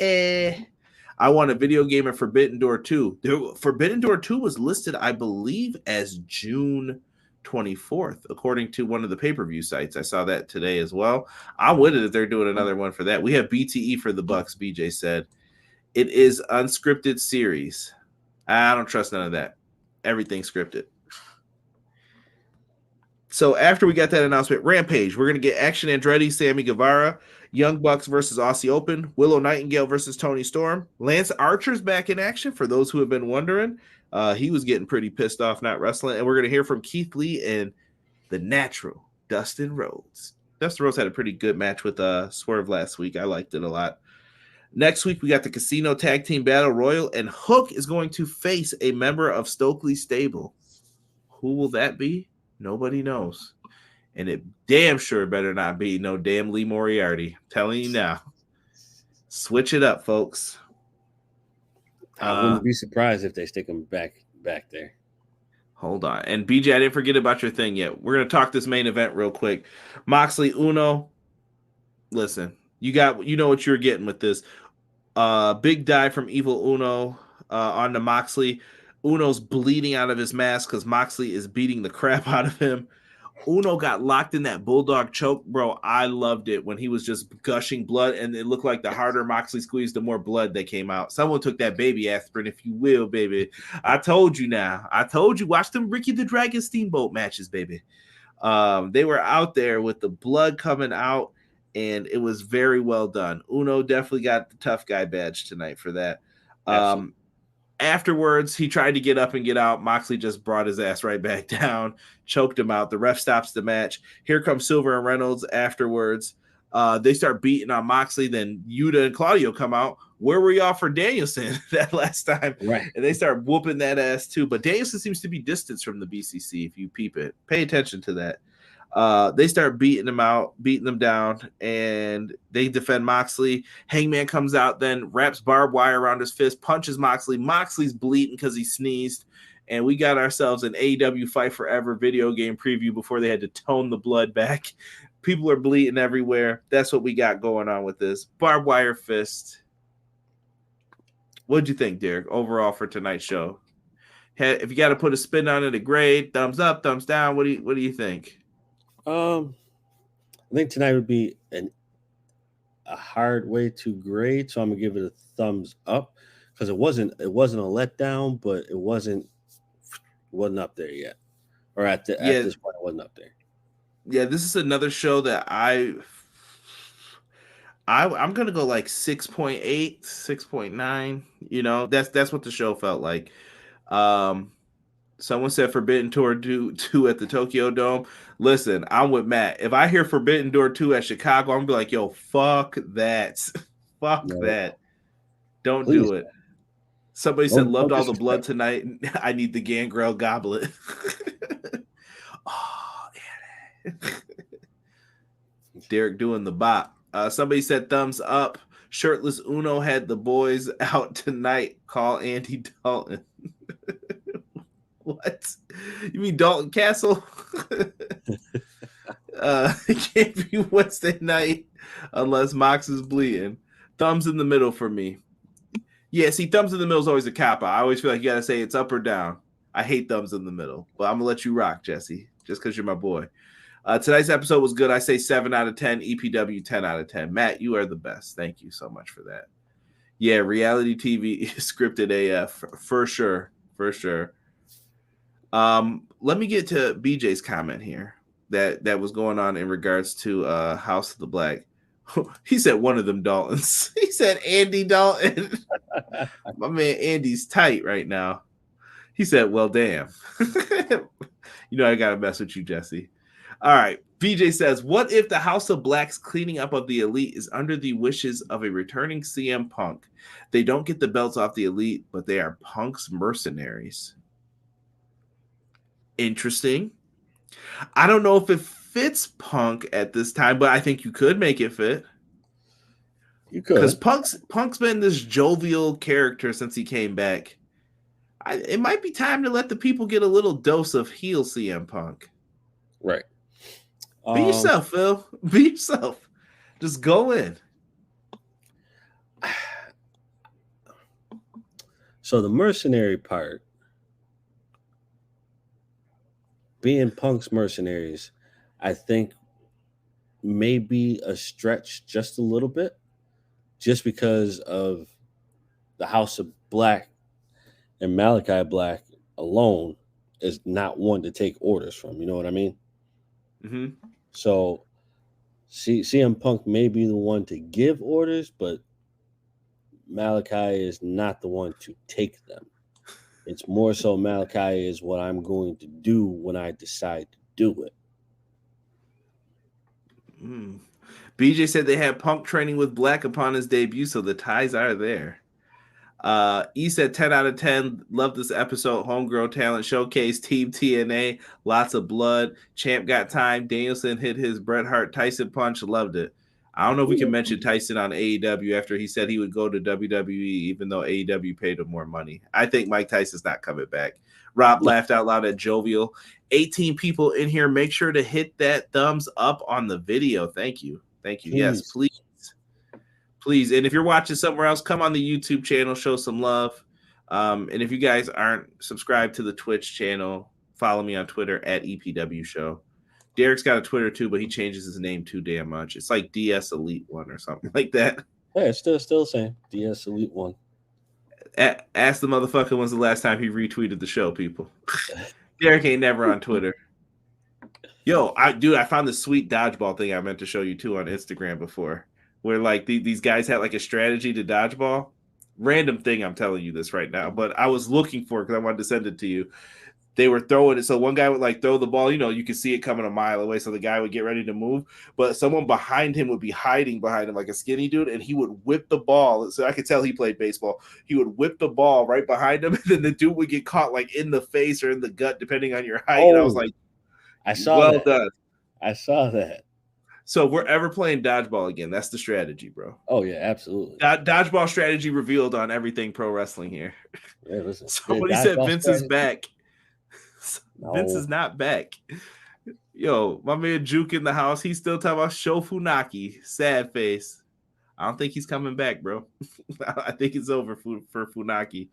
S3: I want a video game of Forbidden Door 2. Forbidden Door 2 was listed, I believe, as June 24th, according to one of the pay-per-view sites. I saw that today as well. I'm with it if they're doing another one for that. We have BTE for the Bucks, BJ said. It is unscripted series. I don't trust none of that. Everything's scripted. So after we got that announcement, Rampage, we're going to get Action Andretti, Sammy Guevara, Young Bucks versus Aussie Open, Willow Nightingale versus Tony Storm. Lance Archer's back in action, for those who have been wondering. He was getting pretty pissed off not wrestling. And we're going to hear from Keith Lee and the Natural, Dustin Rhodes. Dustin Rhodes had a pretty good match with Swerve last week. I liked it a lot. Next week, we got the Casino Tag Team Battle Royal, and Hook is going to face a member of Stokely's stable. Who will that be? Nobody knows. And it damn sure better not be no damn Lee Moriarty. I'm telling you now. Switch it up, folks.
S4: I wouldn't be surprised if they stick him back there.
S3: Hold on. And BJ, I didn't forget about your thing yet. We're going to talk this main event real quick. Moxley, Uno. Listen, you know what you're getting with this. Big dive from Evil Uno on to Moxley. Uno's bleeding out of his mask because Moxley is beating the crap out of him. Uno got locked in that bulldog choke. Bro, I loved it when he was just gushing blood, and it looked like the harder Moxley squeezed, the more blood that came out. Someone took that baby aspirin, if you will, baby. I told you now. I told you. Watch them Ricky the Dragon Steamboat matches, baby. They were out there with the blood coming out, and it was very well done. Uno definitely got the tough guy badge tonight for that. Afterwards, he tried to get up and get out. Moxley just brought his ass right back down, choked him out. The ref stops the match. Here comes Silver and Reynolds afterwards. They start beating on Moxley. Then Yuta and Claudio come out. Where were y'all for Danielson that last time? Right. And they start whooping that ass too. But Danielson seems to be distanced from the BCC if you peep it. Pay attention to that. They start beating him out, beating them down, and they defend Moxley. Hangman comes out, then wraps barbed wire around his fist, punches Moxley. Moxley's bleeding because he sneezed, and we got ourselves an AEW Fight Forever video game preview before they had to tone the blood back. People are bleeding everywhere. That's what we got going on with this. Barbed wire fist. What'd you think, Derek, overall for tonight's show? If you got to put a spin on it, a grade, thumbs up, thumbs down, what do you think?
S4: I think tonight would be a hard way to grade, so I'm gonna give it a thumbs up because it wasn't a letdown, but it wasn't up there yet, or at this point it wasn't up there.
S3: Yeah, this is another show that I'm gonna go like 6.8, 6.9. You know, that's what the show felt like. Someone said Forbidden Door 2 at the Tokyo Dome. Listen, I'm with Matt. If I hear Forbidden Door 2 at Chicago, I'm going to be like, yo, fuck that. Fuck that. Don't do it. Somebody said, loved all the blood tonight. I need the Gangrel goblet. Oh, yeah. Derek doing the bop. Somebody said, thumbs up. Shirtless Uno had the boys out tonight. Call Andy Dalton. What? You mean Dalton Castle? It can't be Wednesday night unless Mox is bleeding. Thumbs in the middle for me. Yeah, see, thumbs in the middle is always a kappa. I always feel like you got to say it's up or down. I hate thumbs in the middle. But I'm going to let you rock, Jesse, just because you're my boy. Tonight's episode was good. I say 7 out of 10. EPW, 10 out of 10. Matt, you are the best. Thank you so much for that. Yeah, reality TV is scripted AF for sure. For sure. Let me get to BJ's comment here that was going on in regards to House of the Black. He said one of them Daltons. He said Andy Dalton. My man Andy's tight right now. He said, well, damn. You know I gotta mess with you, Jesse. All right. BJ says, what if the House of Black's cleaning up of the Elite is under the wishes of a returning CM Punk? They don't get the belts off the Elite, but they are Punk's mercenaries. Interesting. I don't know if it fits Punk at this time, but I think you could make it fit.
S4: You could.
S3: Because Punk's been this jovial character since he came back. It might be time to let the people get a little dose of heel CM Punk.
S4: Right.
S3: Be yourself, Phil. Be yourself. Just go in.
S4: So the mercenary part, being Punk's mercenaries, I think may be a stretch just a little bit, just because of the House of Black and Malachi Black alone is not one to take orders from. You know what I mean?
S3: Mm-hmm.
S4: So CM Punk may be the one to give orders, but Malachi is not the one to take them. It's more so Malachi is what I'm going to do when I decide to do it.
S3: BJ said they had Punk training with Black upon his debut, so the ties are there. E said 10 out of 10. Love this episode. Homegrown talent showcase. Team TNA. Lots of blood. Champ got time. Danielson hit his Bret Hart Tyson punch. Loved it. I don't know if we can mention Tyson on AEW after he said he would go to WWE, even though AEW paid him more money. I think Mike Tyson's not coming back. Rob laughed out loud at Jovial. 18 people in here. Make sure to hit that thumbs up on the video. Thank you. Thank you. Please. Yes, please. Please. And if you're watching somewhere else, come on the YouTube channel, show some love. And if you guys aren't subscribed to the Twitch channel, follow me on Twitter at EPW Show. Derek's got a Twitter too, but he changes his name too damn much. It's like DS Elite 1 or something like that.
S4: Yeah, it's still the same. DS Elite 1.
S3: Ask the motherfucker when's the last time he retweeted the show, people. Derek ain't never on Twitter. Yo, I found this sweet dodgeball thing I meant to show you too on Instagram before, where like these guys had like a strategy to dodgeball. Random thing, I'm telling you this right now, but I was looking for it because I wanted to send it to you. They were throwing it, so one guy would like throw the ball. You know, you could see it coming a mile away, so the guy would get ready to move, but someone behind him would be hiding behind him like a skinny dude, and he would whip the ball. So I could tell he played baseball. He would whip the ball right behind him, and then the dude would get caught like in the face or in the gut, depending on your height. And I was like,
S4: I saw
S3: well
S4: that.
S3: done.
S4: I saw that.
S3: So we're ever playing dodgeball again. That's the strategy, bro.
S4: Oh, yeah, absolutely.
S3: Dodgeball strategy revealed on Everything Pro Wrestling here.
S4: Yeah, listen,
S3: Somebody said Vince
S4: strategy
S3: is back.
S4: No.
S3: Vince is not back. Yo, my man Juke in the house. He's still talking about Sho Funaki. Sad face. I don't think he's coming back, bro. I think it's over for Funaki.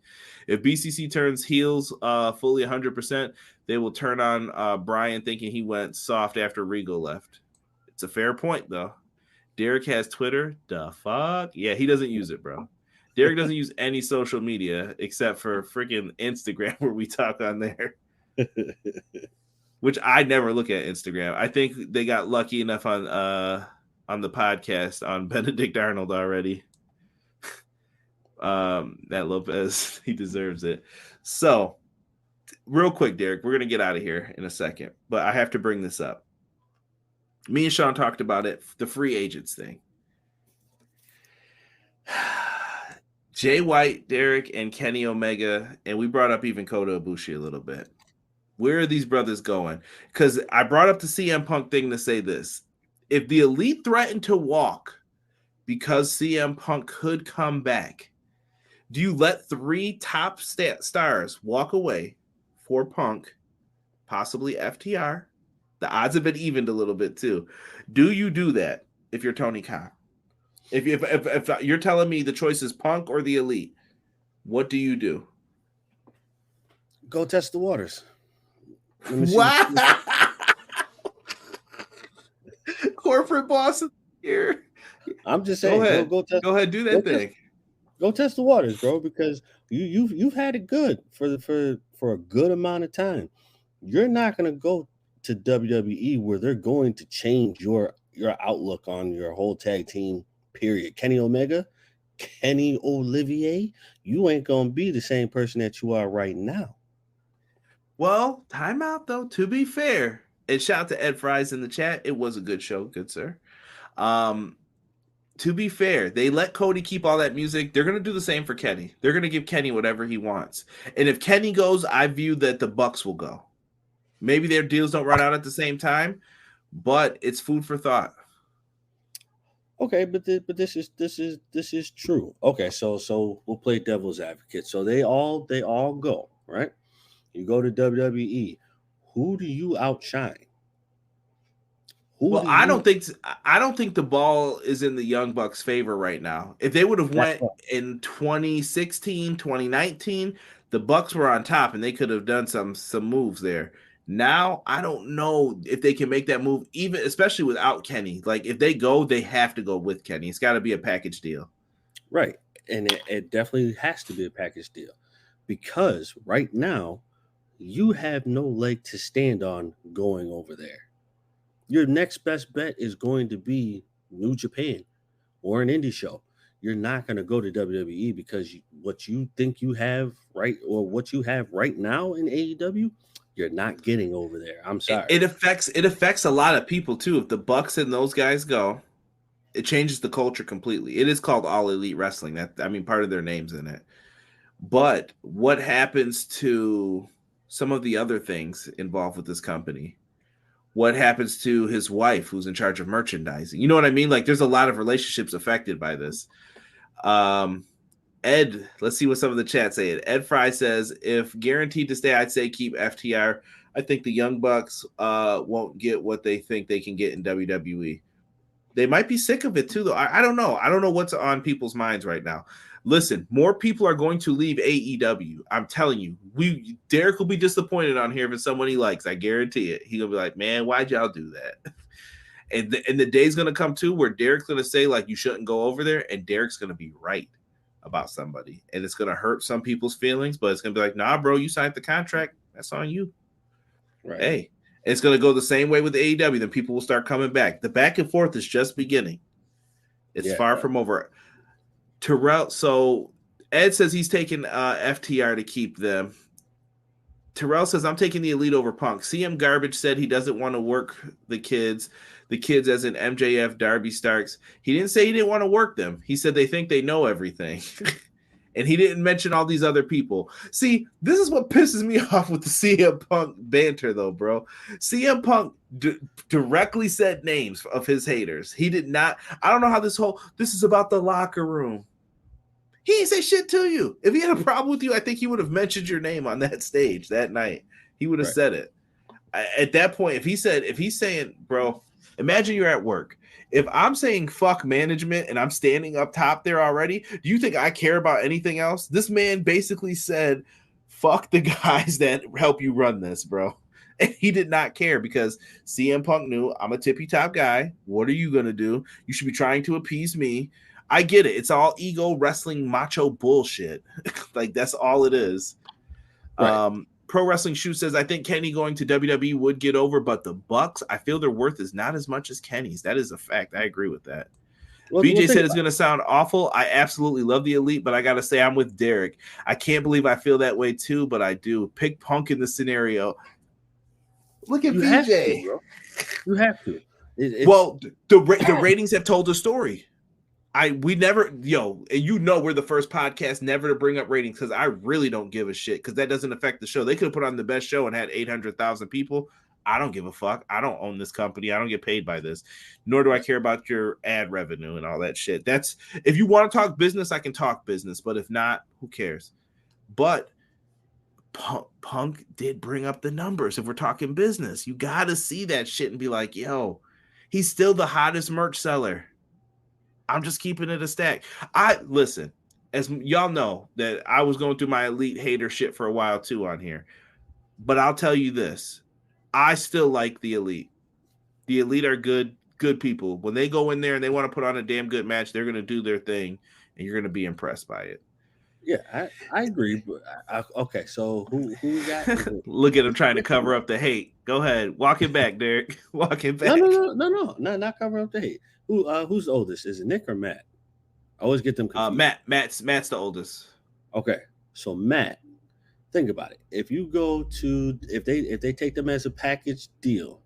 S3: If BCC turns heels fully 100%, they will turn on Bryan thinking he went soft after Regal left. It's a fair point, though. Derek has Twitter. The fuck? Yeah, he doesn't use it, bro. Derek doesn't use any social media except for freaking Instagram where we talk on there. Which I never look at Instagram. I think they got lucky enough on the podcast on Benedict Arnold already. That Lopez, he deserves it. So, real quick, Derek, we're gonna get out of here in a second, but I have to bring this up. Me and Sean talked about it, the free agents thing. Jay White, Derek, and Kenny Omega, and we brought up even Kota Ibushi a little bit. Where are these brothers going? Because I brought up the CM Punk thing to say this. If the Elite threatened to walk because CM Punk could come back, do you let 3 top stars walk away for Punk, possibly FTR? The odds have been evened a little bit too. Do you do that if you're Tony Khan? If you're telling me the choice is Punk or the Elite, what do you do?
S4: Go test the waters.
S3: Wow. Corporate boss here.
S4: I'm just saying.
S3: Go ahead, do that thing.
S4: Go test the waters, bro, because you've had it good for a good amount of time. You're not going to go to WWE where they're going to change your outlook on your whole tag team. Period. Kenny Omega, Kenny Olivier, you ain't going to be the same person that you are right now.
S3: Well, time out though. To be fair, and shout out to Ed Fries in the chat. It was a good show, good sir. To be fair, they let Cody keep all that music. They're gonna do the same for Kenny. They're gonna give Kenny whatever he wants. And if Kenny goes, I view that the Bucks will go. Maybe their deals don't run out at the same time, but it's food for thought.
S4: Okay, but this is true. Okay, so we'll play devil's advocate. So they all go, right? You go to WWE. Who do you outshine?
S3: I don't think the ball is in the Young Bucks' favor right now. If they would have went in 2016, 2019, the Bucks were on top and they could have done some moves there. Now, I don't know if they can make that move, even especially without Kenny. Like, if they go, they have to go with Kenny. It's got to be a package deal.
S4: Right. And it definitely has to be a package deal because right now, you have no leg to stand on going over there. Your next best bet is going to be New Japan or an indie show. You're not going to go to WWE because what you think you have right or what you have right now in AEW, you're not getting over there. I'm sorry.
S3: It affects a lot of people too. If the Bucks and those guys go, it changes the culture completely. It is called All Elite Wrestling. Part of their name's in it. But what happens to some of the other things involved with this company? What happens to his wife who's in charge of merchandising? You know what I mean? Like, there's a lot of relationships affected by this. Ed, let's see what some of the chat say. Ed Fry says, if guaranteed to stay, I'd say keep FTR. I think the Young Bucks won't get what they think they can get in WWE. They might be sick of it too, though. I don't know. I don't know what's on people's minds right now. Listen, more people are going to leave AEW. I'm telling you. Derek will be disappointed on here if it's someone he likes. I guarantee it. He'll be like, man, why'd y'all do that? And the day's going to come too where Derek's going to say, like, you shouldn't go over there. And Derek's going to be right about somebody. And it's going to hurt some people's feelings, but it's going to be like, nah, bro, you signed the contract. That's on you.
S4: Right.
S3: Hey, it's going to go the same way with the AEW. Then people will start coming back. The back and forth is just beginning. It's far from over. Terrell, so Ed says he's taking FTR to keep them. Terrell says, I'm taking the Elite over Punk. CM Garbage said he doesn't want to work the kids as in MJF, Darby Starks. He didn't say he didn't want to work them. He said they think they know everything. And he didn't mention all these other people. See, this is what pisses me off with the CM Punk banter, though, bro. CM Punk directly said names of his haters. He did not. I don't know how this is about the locker room. He didn't say shit to you. If he had a problem with you, I think he would have mentioned your name on that stage that night. He would have said it. At that point, if he's saying, bro, imagine you're at work. If I'm saying fuck management and I'm standing up top there already, do you think I care about anything else? This man basically said, fuck the guys that help you run this, bro. And he did not care because CM Punk knew I'm a tippy top guy. What are you going to do? You should be trying to appease me. I get it. It's all ego wrestling macho bullshit. Like, that's all it is. Right. Pro Wrestling Shoe says, I think Kenny going to WWE would get over, but the Bucks, I feel their worth is not as much as Kenny's. That is a fact. I agree with that. BJ said it's going to sound awful. I absolutely love the Elite, but I got to say I'm with Derek. I can't believe I feel that way too, but I do. Pick Punk in the scenario. Look at BJ.
S4: You have to.
S3: Well, the ratings have told the story. We never, and we're the first podcast never to bring up ratings because I really don't give a shit because that doesn't affect the show. They could have put on the best show and had 800,000 people. I don't give a fuck. I don't own this company. I don't get paid by this, nor do I care about your ad revenue and all that shit. If you want to talk business, I can talk business, but if not, who cares? But Punk did bring up the numbers. If we're talking business, you got to see that shit and be like, yo, he's still the hottest merch seller. I'm just keeping it a stack. Listen, as y'all know that I was going through my Elite hater shit for a while too on here, but I'll tell you this. I still like the Elite. The Elite are good people. When they go in there and they want to put on a damn good match, they're going to do their thing and you're going to be impressed by it.
S4: Yeah, I agree. But okay, so who got?
S3: Look at him trying to cover up the hate. Go ahead. Walk it back, Derek. Walk it back.
S4: No, not cover up the hate. Who's the oldest? Is it Nick or Matt? I always get them confused.
S3: Matt's the oldest.
S4: Okay, so Matt, think about it. If you go to if they take them as a package deal,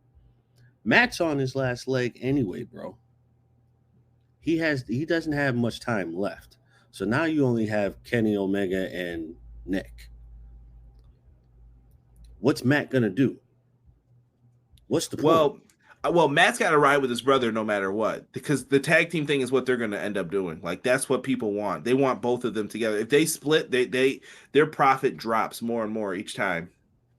S4: Matt's on his last leg anyway, bro. He doesn't have much time left. So now you only have Kenny Omega and Nick. What's Matt gonna do? What's the point?
S3: Well, Matt's got to ride with his brother no matter what, because the tag team thing is what they're going to end up doing. Like, that's what people want. They want both of them together. If they split, their profit drops more and more each time.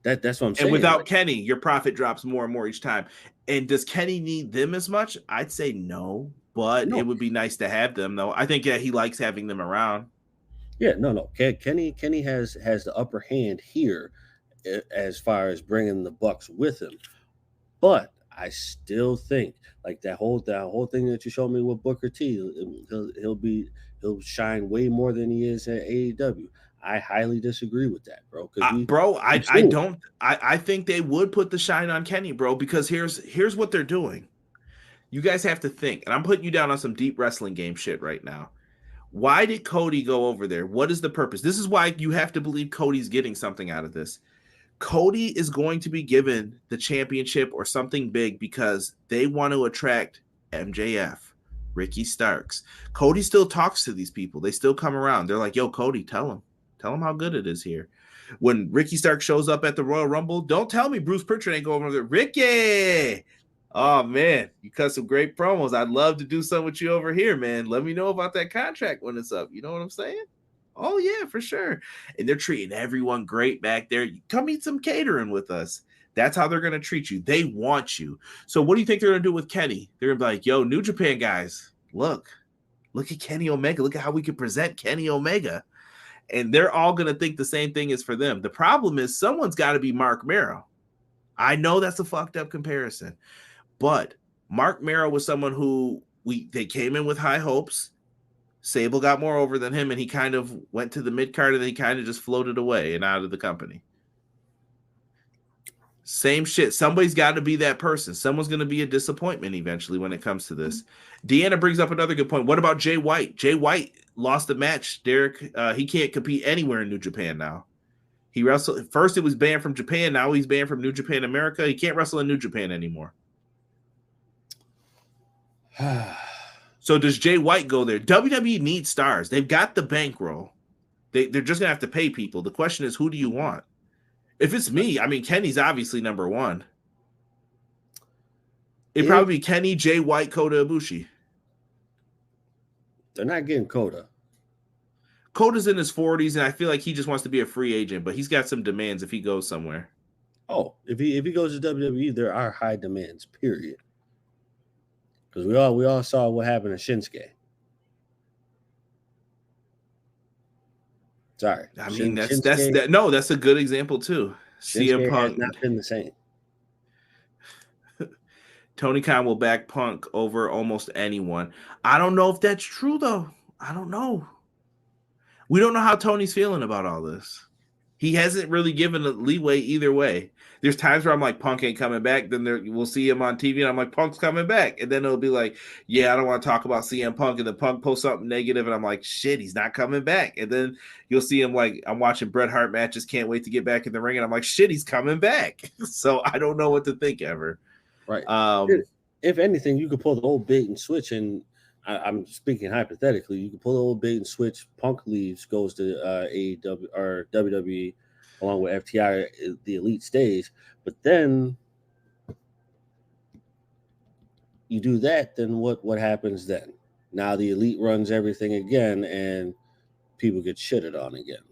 S4: That's what I'm saying.
S3: And without Kenny, your profit drops more and more each time. And does Kenny need them as much? I'd say no, but it would be nice to have them, though. I think he likes having them around.
S4: Yeah, no. Kenny has the upper hand here as far as bringing the Bucks with him, but I still think like that whole thing that you showed me with Booker T, he'll shine way more than he is at AEW. I highly disagree with that, bro.
S3: I think they would put the shine on Kenny, bro, because here's what they're doing. You guys have to think, and I'm putting you down on some deep wrestling game shit right now. Why did Cody go over there? What is the purpose? This is why you have to believe Cody's getting something out of this. Cody is going to be given the championship or something big because they want to attract MJF, Ricky Starks. Cody still talks to these people. They still come around. They're like, yo, Cody, tell him how good it is here. When Ricky Starks shows up at the Royal Rumble, don't tell me Bruce Pritchard ain't going over there. Ricky! Oh, man, you cut some great promos. I'd love to do something with you over here, man. Let me know about that contract when it's up. You know what I'm saying? Oh, yeah, for sure. And they're treating everyone great back there. Come eat some catering with us. That's how they're going to treat you. They want you. So what do you think they're going to do with Kenny? They're going to be like, yo, New Japan guys, look at Kenny Omega. Look at how we can present Kenny Omega. And they're all going to think the same thing is for them. The problem is someone's got to be Mark Merrow. I know that's a fucked up comparison. But Mark Merrow was someone who they came in with high hopes. Sable got more over than him, and he kind of went to the mid-card, and he kind of just floated away and out of the company. Same shit. Somebody's got to be that person. Someone's going to be a disappointment eventually when it comes to this. Deanna brings up another good point. What about Jay White? Jay White lost the match, Derek. He can't compete anywhere in New Japan now. He wrestled. First, it was banned from Japan. Now he's banned from New Japan America. He can't wrestle in New Japan anymore. So does Jay White go there? WWE needs stars. They've got the bankroll. They're just going to have to pay people. The question is, who do you want? If it's me, I mean, Kenny's obviously number one. It'd probably be Kenny, Jay White, Kota Ibushi.
S4: They're not getting Kota.
S3: Kota's in his 40s, and I feel like he just wants to be a free agent, but he's got some demands if he goes somewhere.
S4: Oh, if he goes to WWE, there are high demands, period. Because we all saw what happened to Shinsuke. Sorry,
S3: I mean that's a good example too. CM Punk
S4: has not been the same.
S3: Tony Khan will back Punk over almost anyone. I don't know if that's true though. I don't know. We don't know how Tony's feeling about all this. He hasn't really given a leeway either way. There's times where I'm like, Punk ain't coming back. Then we'll see him on TV, and I'm like, Punk's coming back. And then it'll be like, yeah, I don't want to talk about CM Punk. And then Punk posts something negative, and I'm like, shit, he's not coming back. And then you'll see him like, I'm watching Bret Hart matches, can't wait to get back in the ring. And I'm like, shit, he's coming back. So I don't know what to think ever.
S4: Right. If anything, you could pull the old bait and switch, and I'm speaking hypothetically, you could pull the old bait and switch. Punk leaves, goes to AEW or WWE, along with FTR, the Elite stays. But then you do that, then what happens then? Now the Elite runs everything again, and people get shitted on again.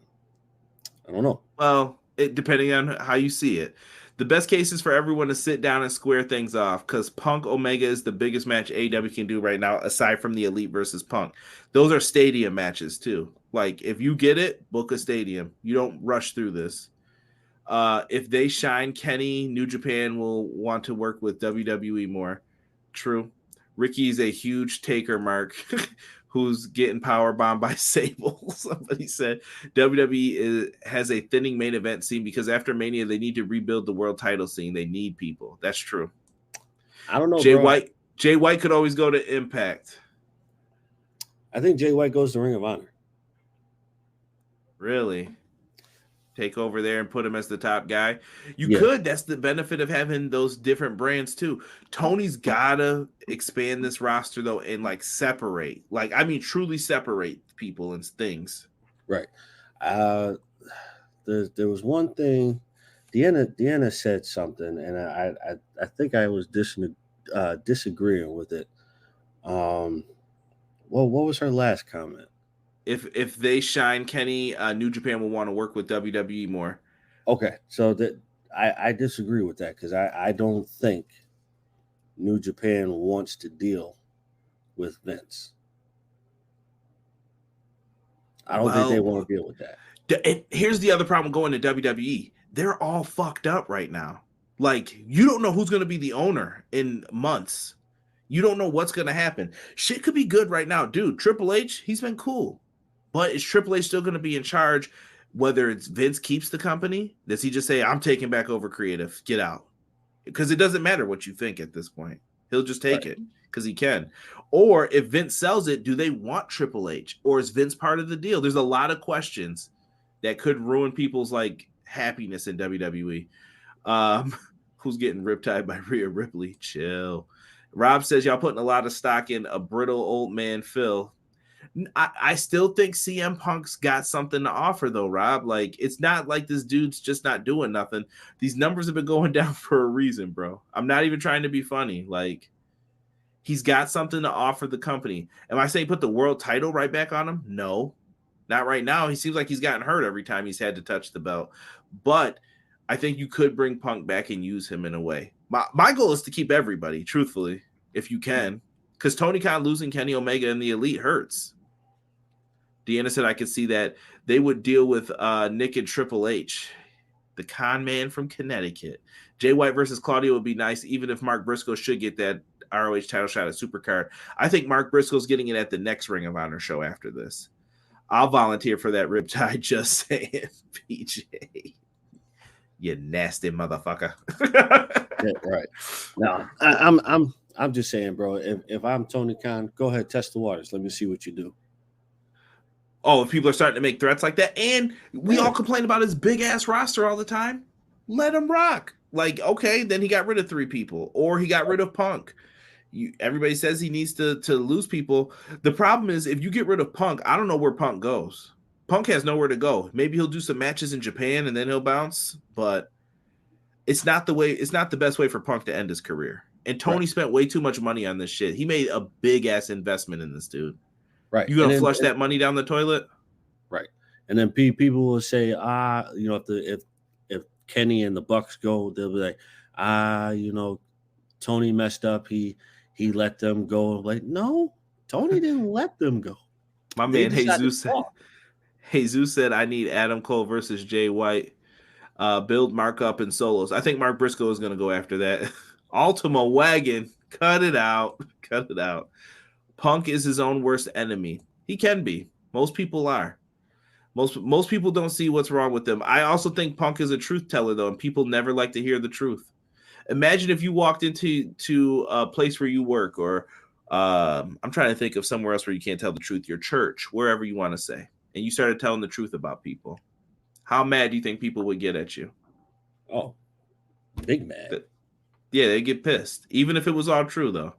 S4: I don't know.
S3: Well, depending on how you see it. The best case is for everyone to sit down and square things off, because Punk Omega is the biggest match AEW can do right now, aside from the Elite versus Punk. Those are stadium matches too. Like, if you get it, book a stadium. You don't rush through this. If they shine Kenny, New Japan will want to work with WWE more. True. Ricky's a huge taker, Mark, who's getting powerbombed by Sable. Somebody said WWE has a thinning main event scene because after Mania, they need to rebuild the world title scene. They need people. That's true.
S4: I don't know,
S3: Jay White could always go to Impact.
S4: I think Jay White goes to Ring of Honor.
S3: Really? Take over there and put him as the top guy. You could. That's the benefit of having those different brands too. Tony's gotta expand this roster though and like separate, truly separate people and things.
S4: Right. There was one thing. Deanna said something, and I think I was disagreeing with it. Well, what was her last comment?
S3: If they shine Kenny, New Japan will want to work with WWE more.
S4: Okay, so that I disagree with that because I don't think New Japan wants to deal with Vince. I don't think they want to deal with that.
S3: And here's the other problem going to WWE. They're all fucked up right now. Like, you don't know who's going to be the owner in months. You don't know what's going to happen. Shit could be good right now. Dude, Triple H, he's been cool. But is Triple H still going to be in charge whether it's Vince keeps the company, does he just say, I'm taking back over creative, get out? Because it doesn't matter what you think at this point. He'll just take it because he can. Or if Vince sells it, do they want Triple H? Or is Vince part of the deal? There's a lot of questions that could ruin people's like happiness in WWE. Who's getting riptide by Rhea Ripley? Chill. Rob says y'all putting a lot of stock in a brittle old man Phil. I still think CM Punk's got something to offer though, Rob. Like, it's not like this dude's just not doing nothing. These numbers have been going down for a reason, bro. I'm not even trying to be funny. Like, he's got something to offer the company. Am I saying put the world title right back on him? No, not right now. He seems like he's gotten hurt every time he's had to touch the belt. But I think you could bring Punk back and use him in a way. My goal is to keep everybody, truthfully, if you can. Because Tony Khan losing Kenny Omega and the Elite hurts. Deanna said I could see that they would deal with Nick and Triple H, the con man from Connecticut. Jay White versus Claudio would be nice, even if Mark Briscoe should get that ROH title shot at Supercard. I think Mark Briscoe's getting it at the next Ring of Honor show after this. I'll volunteer for that riptide, just saying, PJ. You nasty motherfucker.
S4: Yeah, right. No, I'm just saying, bro, if I'm Tony Khan, go ahead, test the waters. Let me see what you do.
S3: Oh, if people are starting to make threats like that, and we all complain about his big ass roster all the time, let him rock. Like, okay, then he got rid of 3 people, or he got rid of Punk. Everybody says he needs to lose people. The problem is, if you get rid of Punk, I don't know where Punk goes. Punk has nowhere to go. Maybe he'll do some matches in Japan and then he'll bounce, but it's not the best way for Punk to end his career. And Tony spent way too much money on this shit. He made a big ass investment in this dude.
S4: Right.
S3: You gonna flush that money down the toilet?
S4: Right. And then people will say, if Kenny and the Bucks go, they'll be like, Tony messed up. He let them go. Like, no, Tony didn't let them go.
S3: My man Jesus said, I need Adam Cole versus Jay White. Build Mark up in solos. I think Mark Briscoe is going to go after that. Ultima Wagon. Cut it out. Cut it out. Punk is his own worst enemy. He can be. Most people are. Most people don't see what's wrong with them. I also think Punk is a truth teller, though, and people never like to hear the truth. Imagine if you walked into a place where you work, or I'm trying to think of somewhere else where you can't tell the truth, your church, wherever you want to say, and you started telling the truth about people. How mad do you think people would get at you?
S4: Oh, big mad.
S3: Yeah, they get pissed. Even if it was all true, though.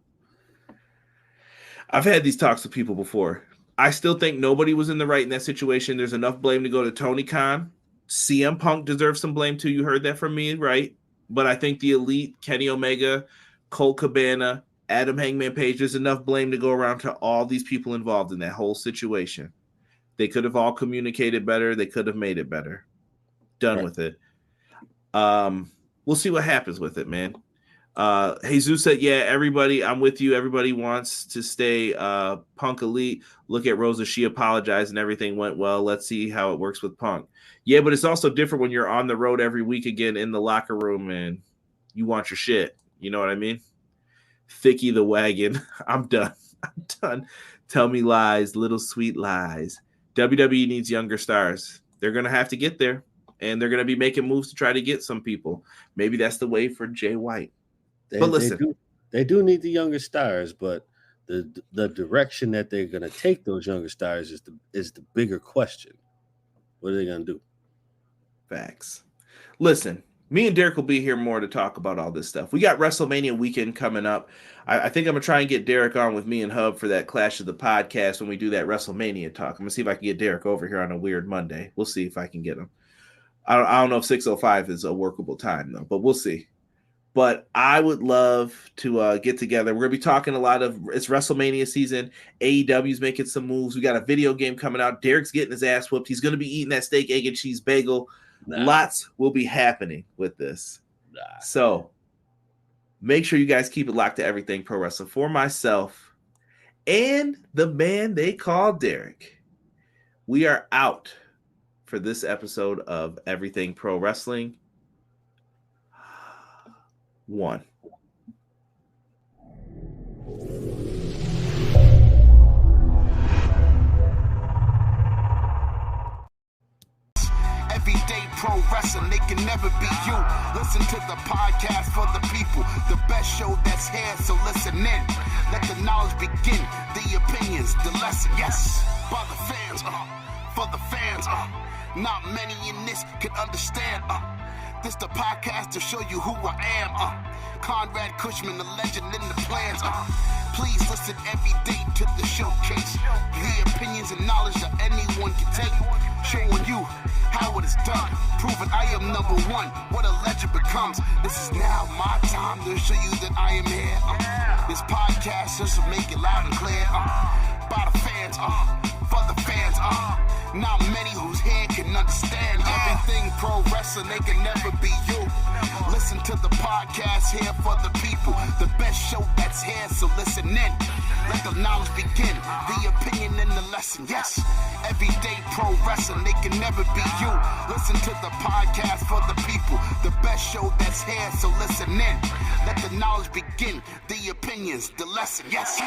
S3: I've had these talks with people before. I still think nobody was in the right in that situation. There's enough blame to go to Tony Khan. CM Punk deserves some blame, too. You heard that from me, right? But I think the Elite, Kenny Omega, Colt Cabana, Adam Hangman Page, there's enough blame to go around to all these people involved in that whole situation. They could have all communicated better. They could have made it better. Done with it. We'll see what happens with it, man. Jesus said, yeah, everybody, I'm with you. Everybody wants to stay Punk Elite. Look at Rosa. She apologized and everything went well. Let's see how it works with Punk. Yeah, but it's also different when you're on the road every week again in the locker room and you want your shit. You know what I mean? Thicky the wagon. I'm done. I'm done. Tell me lies, little sweet lies. WWE needs younger stars. They're going to have to get there, and they're going to be making moves to try to get some people. Maybe that's the way for Jay White. But listen,
S4: they do need the younger stars, but the direction that they're going to take those younger stars is the bigger question. What are they going to do?
S3: Facts. Listen, me and Derek will be here more to talk about all this stuff. We got WrestleMania weekend coming up. I think I'm going to try and get Derek on with me and Hub for that Clash of the Podcast when we do that WrestleMania talk. I'm going to see if I can get Derek over here on a weird Monday. We'll see if I can get him. I don't know if 6:05 is a workable time, though, but we'll see. But I would love to get together. We're going to be talking it's WrestleMania season. AEW's making some moves. We got a video game coming out. Derek's getting his ass whooped. He's going to be eating that steak, egg, and cheese bagel. Nah. Lots will be happening with this. Nah. So make sure you guys keep it locked to Everything Pro Wrestling. For myself and the man they call Derek, we are out for this episode of Everything Pro Wrestling 1.
S5: can never be you. Listen to the podcast for the people, the best show that's here, so listen in. Let the knowledge begin, the opinions, the lesson, yes. By the fans, for the fans, not many in this can understand, this the podcast to show you who I am, Conrad Cushman, the legend in the plans, please listen every day to the showcase, the opinions and knowledge that anyone can take, showing you how it is done, proving I am number one, what a legend becomes. This is now my time to show you that I am here, this podcast just to make it loud and clear, by the fans, for the fans, not many whose head can understand everything pro wrestling, they can never be you. Listen to the podcast here for the people, the best show that's here, so listen in. Let the knowledge begin, the opinion and the lesson, yes. Everyday pro wrestling, they can never be you. Listen to the podcast for the people, the best show that's here, so listen in. Let the knowledge begin, the opinions, the lesson, yes.